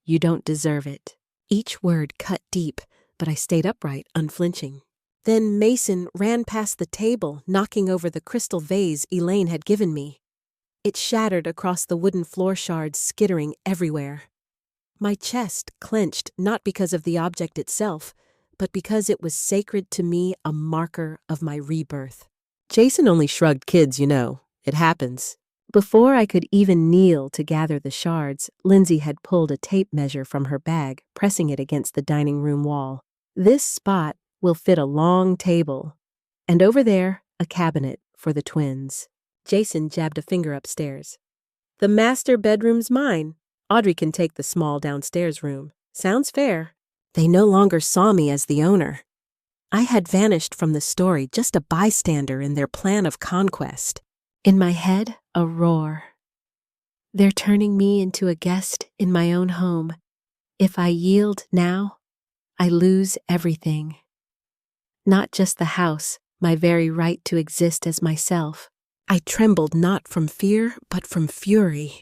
You don't deserve it. Each word cut deep, but I stayed upright, unflinching. Then Mason ran past the table, knocking over the crystal vase Elaine had given me. It shattered across the wooden floor, shards skittering everywhere. My chest clenched, not because of the object itself, but because it was sacred to me, a marker of my rebirth. Jason only shrugged. Kids, you know. It happens. Before I could even kneel to gather the shards, Lindsay had pulled a tape measure from her bag, pressing it against the dining room wall. This spot will fit a long table. And over there, a cabinet for the twins. Jason jabbed a finger upstairs. The master bedroom's mine. Audrey can take the small downstairs room. Sounds fair. They no longer saw me as the owner. I had vanished from the story, just a bystander in their plan of conquest. In my head, a roar. They're turning me into a guest in my own home. If I yield now, I lose everything. Not just the house, my very right to exist as myself. I trembled not from fear, but from fury.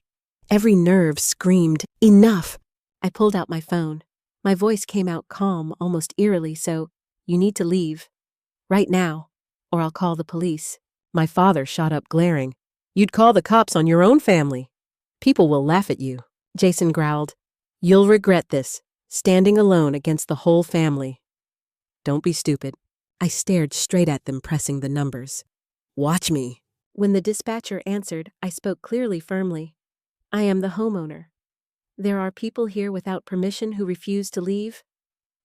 Every nerve screamed, enough! I pulled out my phone. My voice came out calm, almost eerily, so, you need to leave. Right now, or I'll call the police. My father shot up, glaring. You'd call the cops on your own family. People will laugh at you. Jason growled. You'll regret this, standing alone against the whole family. Don't be stupid. I stared straight at them, pressing the numbers. Watch me. When the dispatcher answered, I spoke clearly, firmly. I am the homeowner. There are people here without permission who refuse to leave.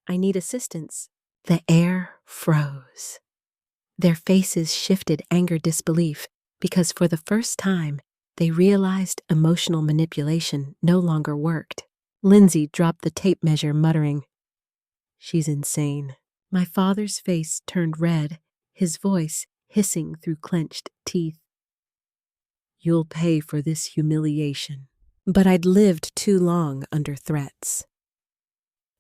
I need assistance. The air froze. Their faces shifted anger, disbelief, because for the first time, they realized emotional manipulation no longer worked. Lindsay dropped the tape measure, muttering, She's insane. My father's face turned red, his voice hissing through clenched teeth. You'll pay for this humiliation. But I'd lived too long under threats.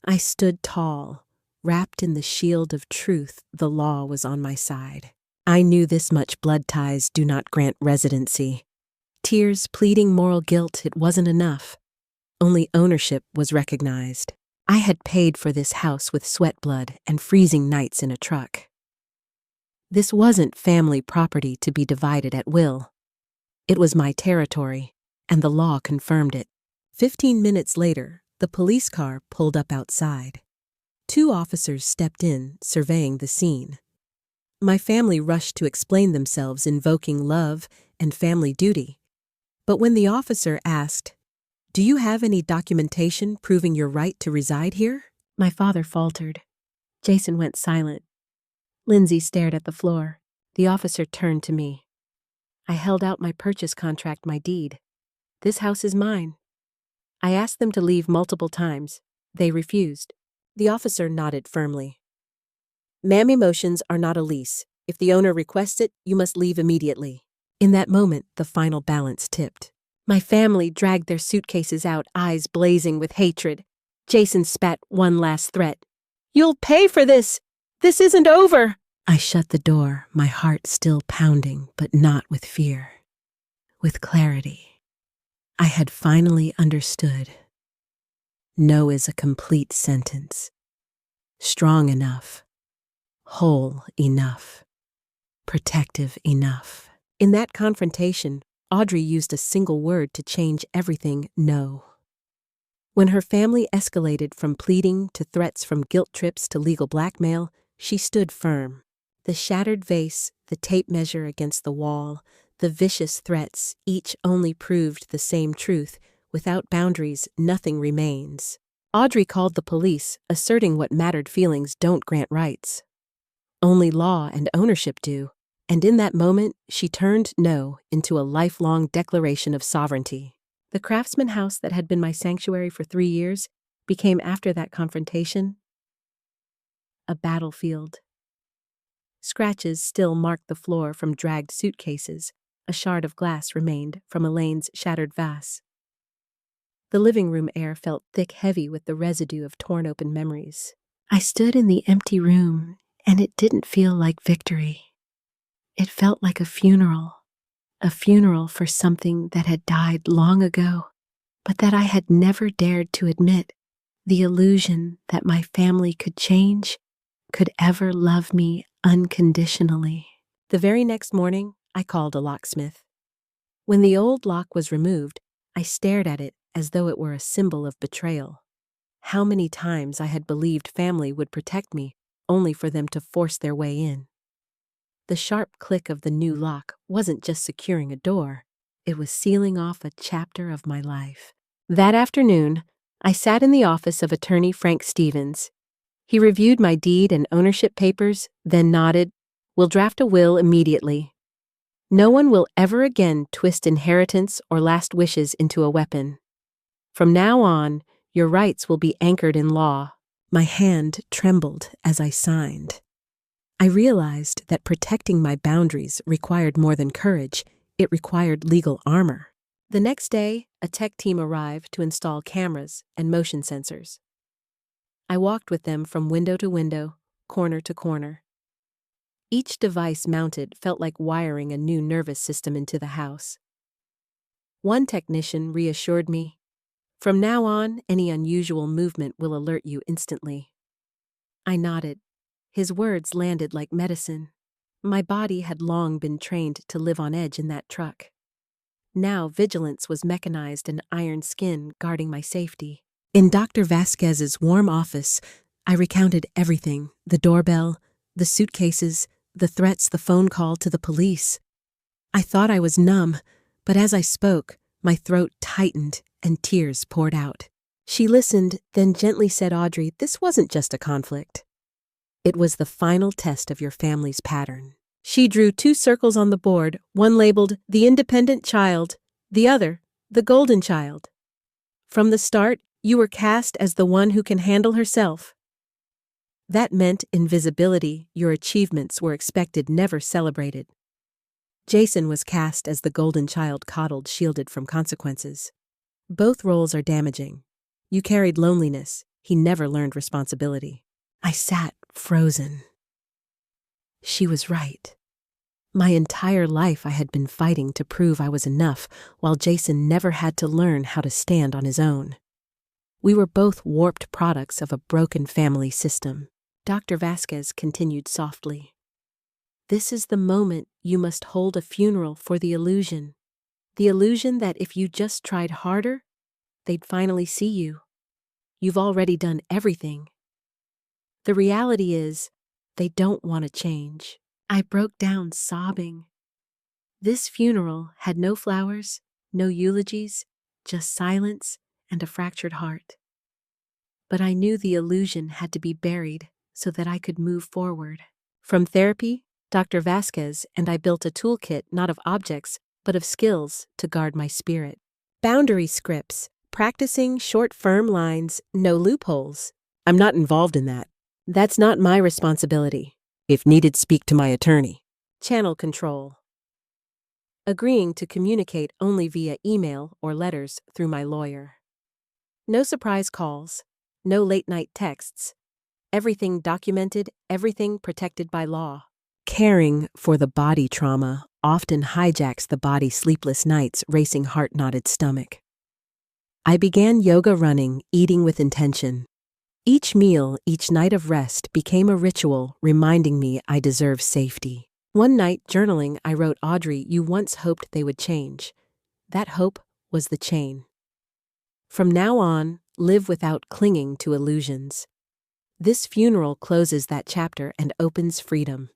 I stood tall, wrapped in the shield of truth. The law was on my side. I knew this much: blood ties do not grant residency. Tears pleading moral guilt, it wasn't enough. Only ownership was recognized. I had paid for this house with sweat blood and freezing nights in a truck. This wasn't family property to be divided at will. It was my territory, and the law confirmed it. 15 minutes later, the police car pulled up outside. 2 officers stepped in, surveying the scene. My family rushed to explain themselves, invoking love and family duty. But when the officer asked, Do you have any documentation proving your right to reside here? My father faltered. Jason went silent. Lindsay stared at the floor. The officer turned to me. I held out my purchase contract, my deed. This house is mine. I asked them to leave multiple times. They refused. The officer nodded firmly. Ma'am, emotions are not a lease. If the owner requests it, you must leave immediately. In that moment, the final balance tipped. My family dragged their suitcases out, eyes blazing with hatred. Jason spat one last threat. You'll pay for this! This isn't over! I shut the door, my heart still pounding, but not with fear. With clarity. I had finally understood. No is a complete sentence. Strong enough. Whole enough. Protective enough. In that confrontation, Audrey used a single word to change everything: no. When her family escalated from pleading to threats, from guilt trips to legal blackmail, she stood firm. The shattered vase, the tape measure against the wall, the vicious threats, each only proved the same truth: without boundaries, nothing remains. Audrey called the police, asserting what mattered: feelings don't grant rights. Only law and ownership do. And in that moment, she turned no into a lifelong declaration of sovereignty. The craftsman house that had been my sanctuary for 3 years became, after that confrontation, a battlefield. Scratches still marked the floor from dragged suitcases. A shard of glass remained from Elaine's shattered vase. The living room air felt thick, heavy with the residue of torn-open memories. I stood in the empty room, and it didn't feel like victory. It felt like a funeral for something that had died long ago, but that I had never dared to admit. The illusion that my family could change, could ever love me unconditionally. The very next morning, I called a locksmith. When the old lock was removed, I stared at it as though it were a symbol of betrayal. How many times I had believed family would protect me, only for them to force their way in. The sharp click of the new lock wasn't just securing a door, it was sealing off a chapter of my life. That afternoon, I sat in the office of attorney Frank Stevens. He reviewed my deed and ownership papers, then nodded, "We'll draft a will immediately. No one will ever again twist inheritance or last wishes into a weapon. From now on, your rights will be anchored in law." My hand trembled as I signed. I realized that protecting my boundaries required more than courage, it required legal armor. The next day, a tech team arrived to install cameras and motion sensors. I walked with them from window to window, corner to corner. Each device mounted felt like wiring a new nervous system into the house. One technician reassured me, "From now on, any unusual movement will alert you instantly." I nodded. His words landed like medicine. My body had long been trained to live on edge in that truck. Now vigilance was mechanized and iron skin guarding my safety. In Dr. Vasquez's warm office, I recounted everything: the doorbell, the suitcases, the threats, the phone call to the police. I thought I was numb, but as I spoke, my throat tightened and tears poured out. She listened, then gently said, "Audrey, this wasn't just a conflict. It was the final test of your family's pattern." She drew 2 circles on the board, one labeled the independent child, the other the golden child. "From the start, you were cast as the one who can handle herself." That meant invisibility. Your achievements were expected, never celebrated. Jason was cast as the golden child, coddled, shielded from consequences. Both roles are damaging. You carried loneliness. He never learned responsibility. I sat frozen. She was right. My entire life I had been fighting to prove I was enough, while Jason never had to learn how to stand on his own. We were both warped products of a broken family system. Dr. Vasquez continued softly, "This is the moment you must hold a funeral for the illusion. The illusion that if you just tried harder, they'd finally see you. You've already done everything. The reality is, they don't want to change." I broke down sobbing. This funeral had no flowers, no eulogies, just silence and a fractured heart. But I knew the illusion had to be buried so that I could move forward. From therapy, Dr. Vasquez and I built a toolkit not of objects, but of skills to guard my spirit. Boundary scripts, practicing short, firm lines, no loopholes. "I'm not involved in that. That's not my responsibility. If needed, speak to my attorney." Channel control. Agreeing to communicate only via email or letters through my lawyer. No surprise calls, no late-night texts. Everything documented, everything protected by law. Caring for the body trauma often hijacks the body's sleepless nights, racing heart, knotted stomach. I began yoga, running, eating with intention. Each meal, each night of rest became a ritual, reminding me I deserve safety. One night, journaling, I wrote, "Audrey, you once hoped they would change. That hope was the chain. From now on, live without clinging to illusions." This funeral closes that chapter and opens freedom.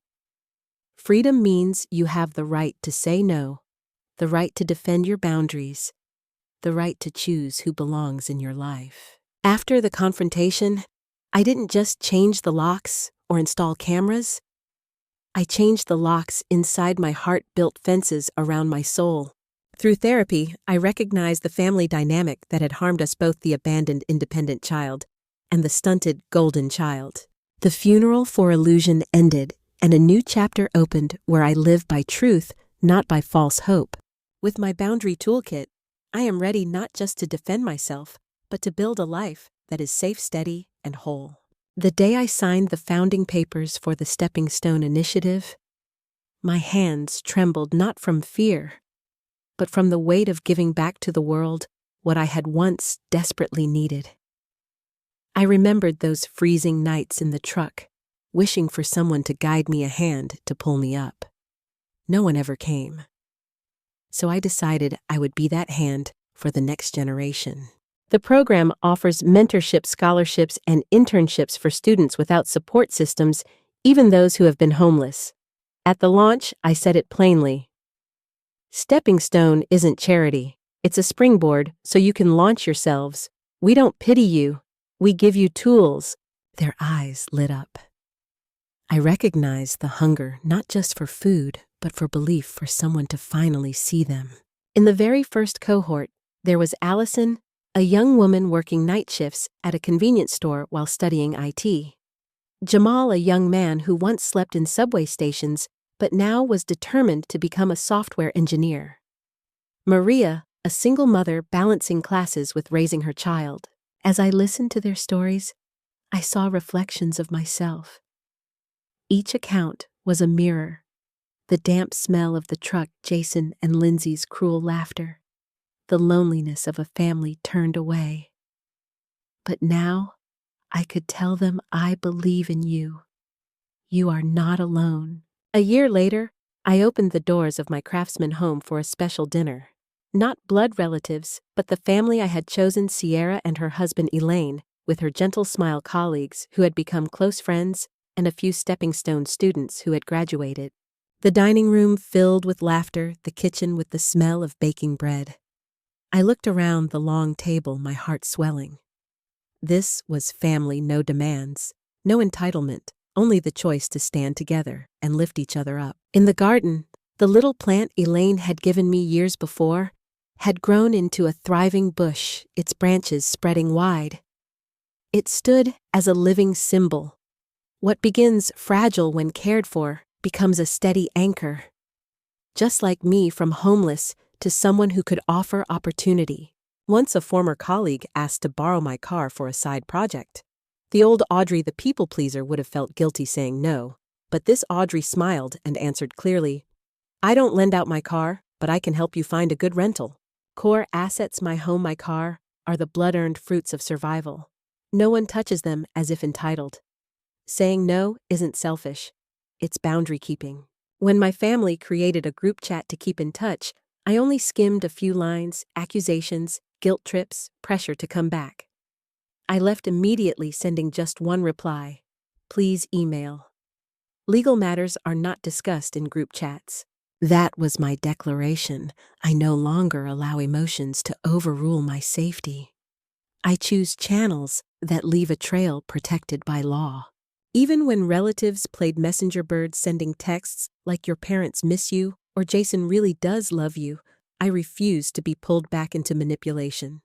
Freedom means you have the right to say no, the right to defend your boundaries, the right to choose who belongs in your life. After the confrontation, I didn't just change the locks or install cameras. I changed the locks inside my heart, built fences around my soul. Through therapy, I recognized the family dynamic that had harmed us both: the abandoned independent child and the stunted golden child. The funeral for illusion ended, and a new chapter opened where I live by truth, not by false hope. With my boundary toolkit, I am ready not just to defend myself, but to build a life that is safe, steady, and whole. The day I signed the founding papers for the Stepping Stone Initiative, my hands trembled not from fear, but from the weight of giving back to the world what I had once desperately needed. I remembered those freezing nights in the truck, wishing for someone to guide me a hand to pull me up. No one ever came. So I decided I would be that hand for the next generation. The program offers mentorship, scholarships, and internships for students without support systems, even those who have been homeless. At the launch, I said it plainly. Stepping Stone isn't charity. It's a springboard so you can launch yourselves. We don't pity you. We give you tools. Their eyes lit up. I recognized the hunger not just for food, but for belief for someone to finally see them. In the very first cohort, there was Allison, a young woman working night shifts at a convenience store while studying IT. Jamal, a young man who once slept in subway stations but now was determined to become a software engineer. Maria, a single mother balancing classes with raising her child. As I listened to their stories, I saw reflections of myself. Each account was a mirror. The damp smell of the truck, Jason and Lindsay's cruel laughter, the loneliness of a family turned away. But now, I could tell them, I believe in you. You are not alone. A year later, I opened the doors of my craftsman home for a special dinner. Not blood relatives, but the family I had chosen, Sierra and her husband Elaine, with her gentle smile colleagues who had become close friends, and a few stepping stone students who had graduated. The dining room filled with laughter, the kitchen with the smell of baking bread. I looked around the long table, my heart swelling. This was family, no demands, no entitlement, only the choice to stand together and lift each other up. In the garden, the little plant Elaine had given me years before had grown into a thriving bush, its branches spreading wide. It stood as a living symbol. What begins fragile when cared for becomes a steady anchor. Just like me, from homeless to someone who could offer opportunity. Once a former colleague asked to borrow my car for a side project. The old Audrey, the people pleaser, would have felt guilty saying no, but this Audrey smiled and answered clearly, I don't lend out my car, but I can help you find a good rental. Core assets, my home, my car, are the blood-earned fruits of survival. No one touches them as if entitled. Saying no isn't selfish. It's boundary keeping. When my family created a group chat to keep in touch, I only skimmed a few lines, accusations, guilt trips, pressure to come back. I left immediately, sending just one reply. Please email. Legal matters are not discussed in group chats. That was my declaration. I no longer allow emotions to overrule my safety. I choose channels that leave a trail protected by law. Even when relatives played messenger bird, sending texts like your parents miss you or Jason really does love you, I refused to be pulled back into manipulation.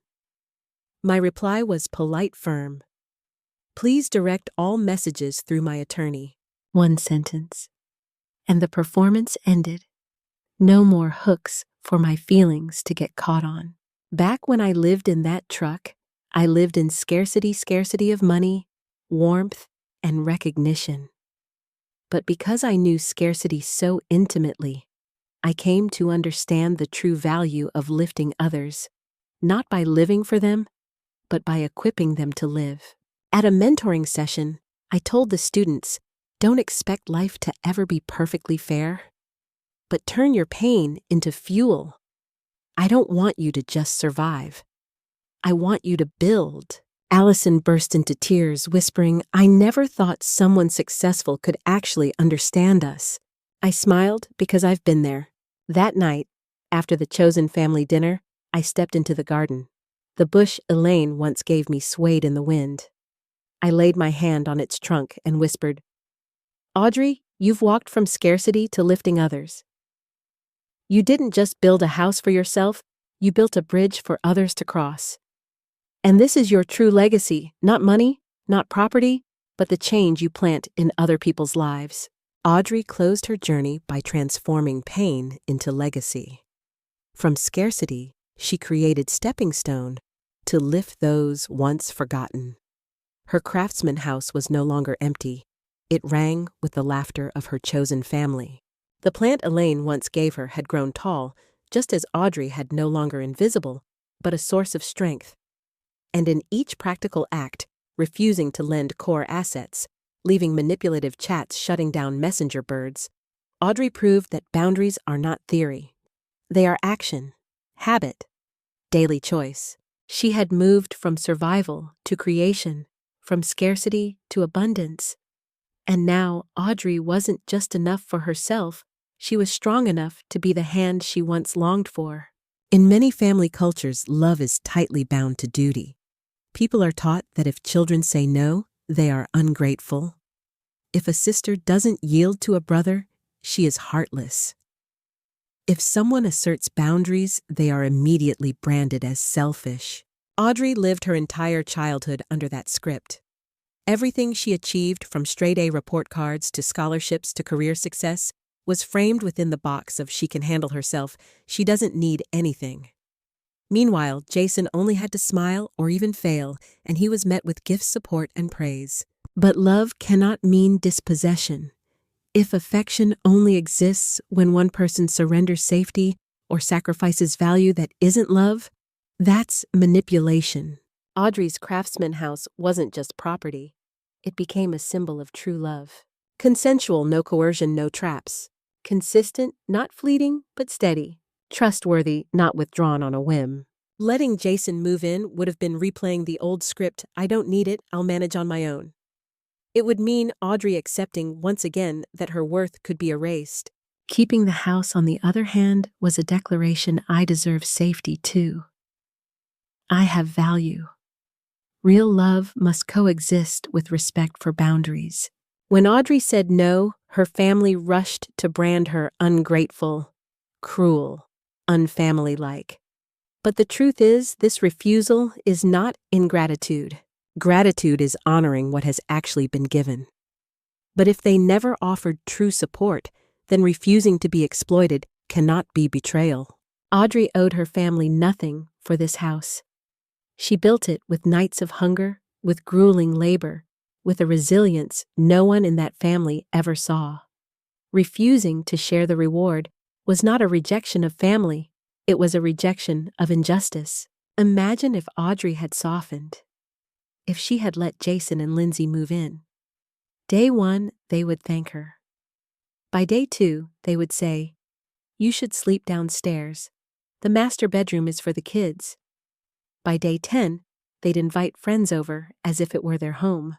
My reply was polite, firm. Please direct all messages through my attorney. One sentence. And the performance ended. No more hooks for my feelings to get caught on. Back when I lived in that truck, I lived in scarcity of money, warmth, and recognition. But because I knew scarcity so intimately, I came to understand the true value of lifting others, not by living for them, but by equipping them to live. At a mentoring session, I told the students, don't expect life to ever be perfectly fair, but turn your pain into fuel. I don't want you to just survive. I want you to build. Allison burst into tears, whispering, I never thought someone successful could actually understand us. I smiled because I've been there. That night, after the chosen family dinner, I stepped into the garden. The bush Elaine once gave me swayed in the wind. I laid my hand on its trunk and whispered, Audrey, you've walked from scarcity to lifting others. You didn't just build a house for yourself, you built a bridge for others to cross. And this is your true legacy, not money, not property, but the change you plant in other people's lives. Audrey closed her journey by transforming pain into legacy. From scarcity, she created stepping stone to lift those once forgotten. Her craftsman house was no longer empty. It rang with the laughter of her chosen family. The plant Elaine once gave her had grown tall, just as Audrey had no longer invisible, but a source of strength. And in each practical act, refusing to lend core assets, leaving manipulative chats shutting down messenger birds, Audrey proved that boundaries are not theory. They are action, habit, daily choice. She had moved from survival to creation, from scarcity to abundance. And now Audrey wasn't just enough for herself, she was strong enough to be the hand she once longed for. In many family cultures, love is tightly bound to duty. People are taught that if children say no, they are ungrateful. If a sister doesn't yield to a brother, she is heartless. If someone asserts boundaries, they are immediately branded as selfish. Audrey lived her entire childhood under that script. Everything she achieved, from straight-A report cards to scholarships to career success, was framed within the box of she can handle herself, she doesn't need anything. Meanwhile, Jason only had to smile or even fail, and he was met with gifts, support, and praise. But love cannot mean dispossession. If affection only exists when one person surrenders safety or sacrifices value that isn't love, that's manipulation. Audrey's Craftsman house wasn't just property. It became a symbol of true love. Consensual, no coercion, no traps. Consistent, not fleeting, but steady. Trustworthy, not withdrawn on a whim. Letting Jason move in would have been replaying the old script, I don't need it, I'll manage on my own. It would mean Audrey accepting once again that her worth could be erased. Keeping the house, on the other hand, was a declaration I deserve safety too. I have value. Real love must coexist with respect for boundaries. When Audrey said no, her family rushed to brand her ungrateful, cruel, unfamily-like. But the truth is, this refusal is not ingratitude. Gratitude is honoring what has actually been given. But if they never offered true support, then refusing to be exploited cannot be betrayal. Audrey owed her family nothing for this house. She built it with nights of hunger, with grueling labor, with a resilience no one in that family ever saw. Refusing to share the reward was not a rejection of family, it was a rejection of injustice. Imagine if Audrey had softened. If she had let Jason and Lindsay move in. Day 1, they would thank her. By day 2, they would say, "You should sleep downstairs. The master bedroom is for the kids." By day 10, they'd invite friends over as if it were their home.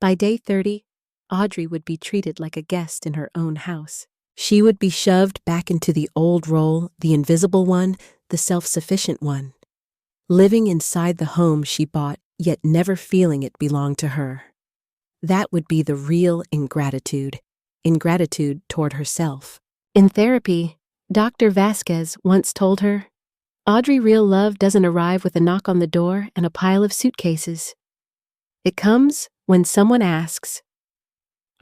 By day 30, Audrey would be treated like a guest in her own house. She would be shoved back into the old role, the invisible one, the self-sufficient one. Living inside the home she bought, yet never feeling it belonged to her. That would be the real ingratitude toward herself. In therapy, Dr. Vasquez once told her, Audrey, real love doesn't arrive with a knock on the door and a pile of suitcases. It comes when someone asks,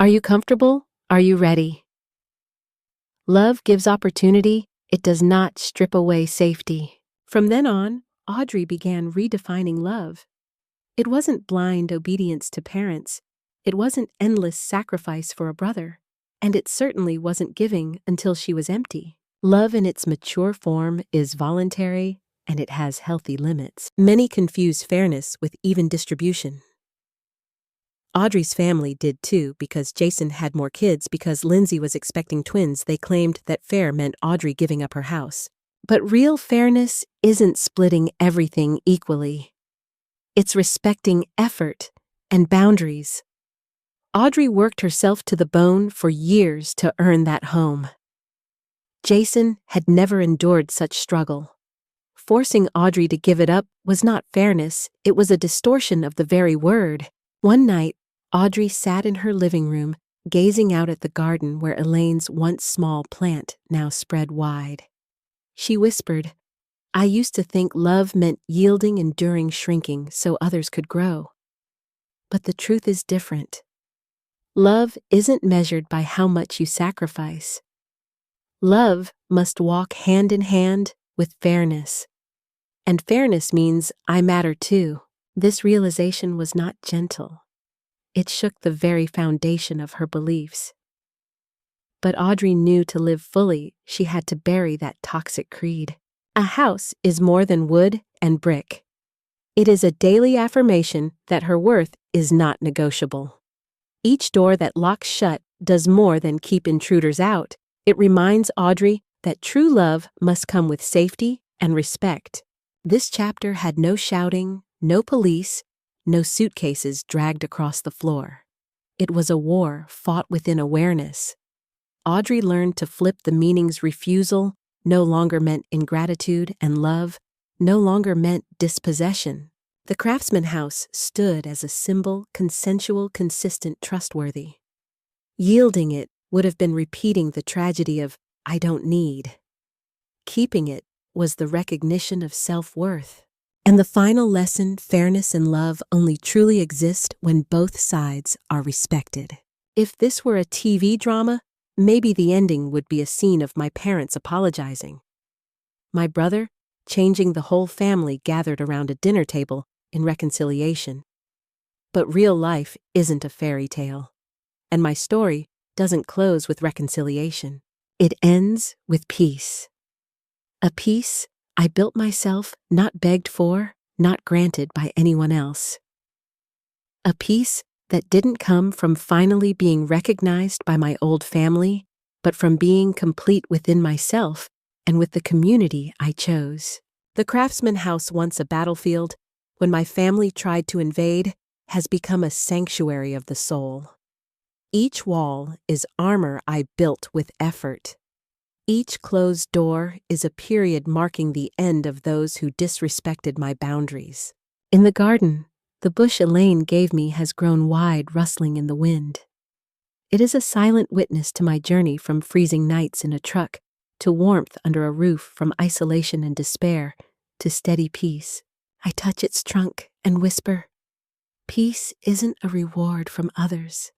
"Are you comfortable? Are you ready?" Love gives opportunity, it does not strip away safety. From then on, Audrey began redefining love. It wasn't blind obedience to parents, it wasn't endless sacrifice for a brother, and it certainly wasn't giving until she was empty. Love in its mature form is voluntary, and it has healthy limits. Many confuse fairness with even distribution. Audrey's family did too, because Jason had more kids. Because Lindsay was expecting twins, they claimed that fair meant Audrey giving up her house. But real fairness isn't splitting everything equally. It's respecting effort and boundaries. Audrey worked herself to the bone for years to earn that home. Jason had never endured such struggle. Forcing Audrey to give it up was not fairness, it was a distortion of the very word. One night, Audrey sat in her living room, gazing out at the garden where Elaine's once small plant now spread wide. She whispered, "I used to think love meant yielding, enduring, shrinking so others could grow. But the truth is different. Love isn't measured by how much you sacrifice. Love must walk hand in hand with fairness. And fairness means I matter too." This realization was not gentle. It shook the very foundation of her beliefs. But Audrey knew to live fully, she had to bury that toxic creed. A house is more than wood and brick. It is a daily affirmation that her worth is not negotiable. Each door that locks shut does more than keep intruders out. It reminds Audrey that true love must come with safety and respect. This chapter had no shouting, no police, no suitcases dragged across the floor. It was a war fought within awareness. Audrey learned to flip the meanings. Refusal no longer meant ingratitude, and love no longer meant dispossession. The Craftsman House stood as a symbol, consensual, consistent, trustworthy. Yielding it would have been repeating the tragedy of, I don't need. Keeping it was the recognition of self-worth. And the final lesson, fairness and love only truly exist when both sides are respected. If this were a TV drama, maybe the ending would be a scene of my parents apologizing. My brother changing the whole family gathered around a dinner table in reconciliation. But real life isn't a fairy tale. And my story doesn't close with reconciliation. It ends with peace. A peace I built myself, not begged for, not granted by anyone else. A peace that didn't come from finally being recognized by my old family, but from being complete within myself and with the community I chose. The Craftsman House, once a battlefield, when my family tried to invade, has become a sanctuary of the soul. Each wall is armor I built with effort. Each closed door is a period marking the end of those who disrespected my boundaries. In the garden, the bush Elaine gave me has grown wide, rustling in the wind. It is a silent witness to my journey from freezing nights in a truck to warmth under a roof, from isolation and despair to steady peace. I touch its trunk and whisper, peace isn't a reward from others.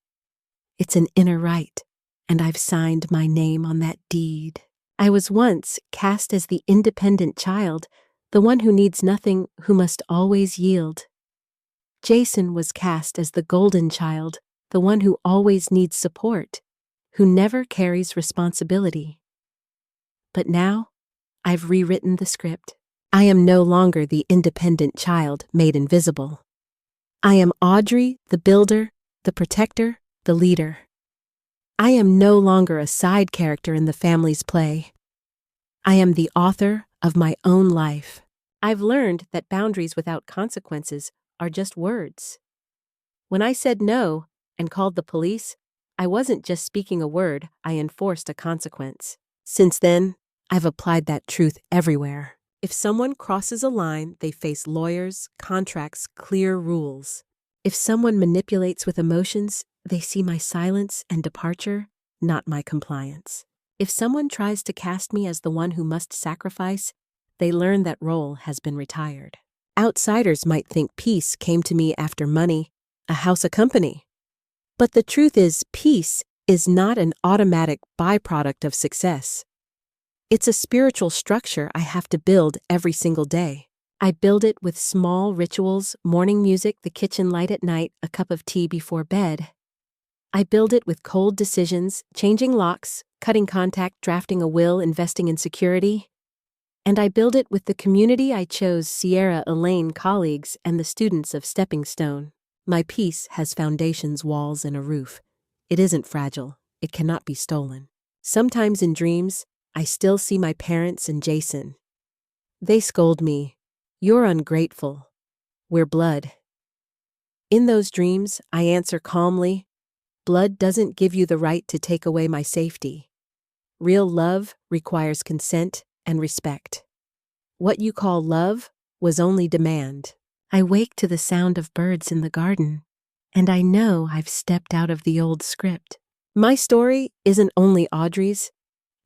It's an inner right, and I've signed my name on that deed. I was once cast as the independent child, the one who needs nothing, who must always yield. Jason was cast as the golden child, the one who always needs support, who never carries responsibility. But now, I've rewritten the script. I am no longer the independent child made invisible. I am Audrey, the builder, the protector, the leader. I am no longer a side character in the family's play. I am the author of my own life. I've learned that boundaries without consequences are just words. When I said no and called the police, I wasn't just speaking a word, I enforced a consequence. Since then, I've applied that truth everywhere. If someone crosses a line, they face lawyers, contracts, clear rules. If someone manipulates with emotions, they see my silence and departure, not my compliance. If someone tries to cast me as the one who must sacrifice, they learn that role has been retired. Outsiders might think peace came to me after money, a house, a company. But the truth is, peace is not an automatic byproduct of success. It's a spiritual structure I have to build every single day. I build it with small rituals, morning music, the kitchen light at night, a cup of tea before bed. I build it with cold decisions, changing locks, cutting contact, drafting a will, investing in security. And I build it with the community I chose, Sierra, Elaine, colleagues, and the students of Stepping Stone. My peace has foundations, walls, and a roof. It isn't fragile. It cannot be stolen. Sometimes in dreams, I still see my parents and Jason. They scold me, "You're ungrateful. We're blood." In those dreams, I answer calmly, "Blood doesn't give you the right to take away my safety. Real love requires consent and respect. What you call love was only demand." I wake to the sound of birds in the garden, and I know I've stepped out of the old script. My story isn't only Audrey's.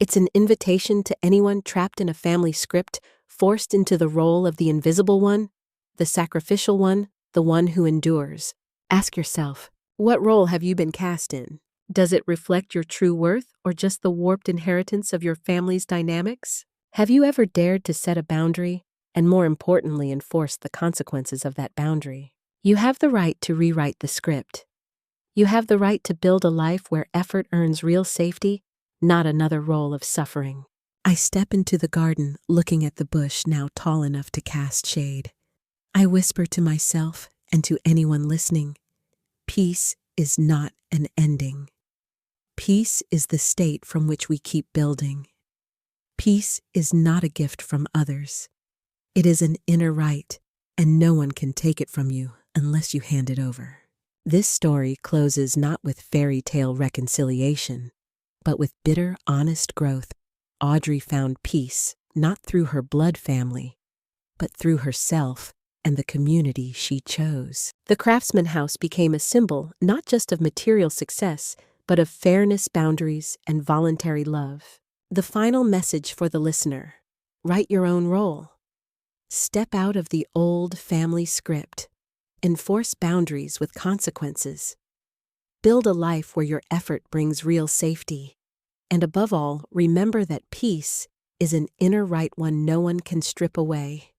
It's an invitation to anyone trapped in a family script, forced into the role of the invisible one, the sacrificial one, the one who endures. Ask yourself, what role have you been cast in? Does it reflect your true worth or just the warped inheritance of your family's dynamics? Have you ever dared to set a boundary and, more importantly, enforce the consequences of that boundary? You have the right to rewrite the script. You have the right to build a life where effort earns real safety, not another role of suffering. I step into the garden, looking at the bush now tall enough to cast shade. I whisper to myself and to anyone listening, peace is not an ending. Peace is the state from which we keep building. Peace is not a gift from others. It is an inner right, and no one can take it from you unless you hand it over. This story closes not with fairy tale reconciliation, but with bitter, honest growth. Audrey found peace not through her blood family, but through herself and the community she chose. The Craftsman House became a symbol not just of material success, but of fairness, boundaries, and voluntary love. The final message for the listener: write your own role. Step out of the old family script. Enforce boundaries with consequences. Build a life where your effort brings real safety. And above all, remember that peace is an inner right one no one can strip away.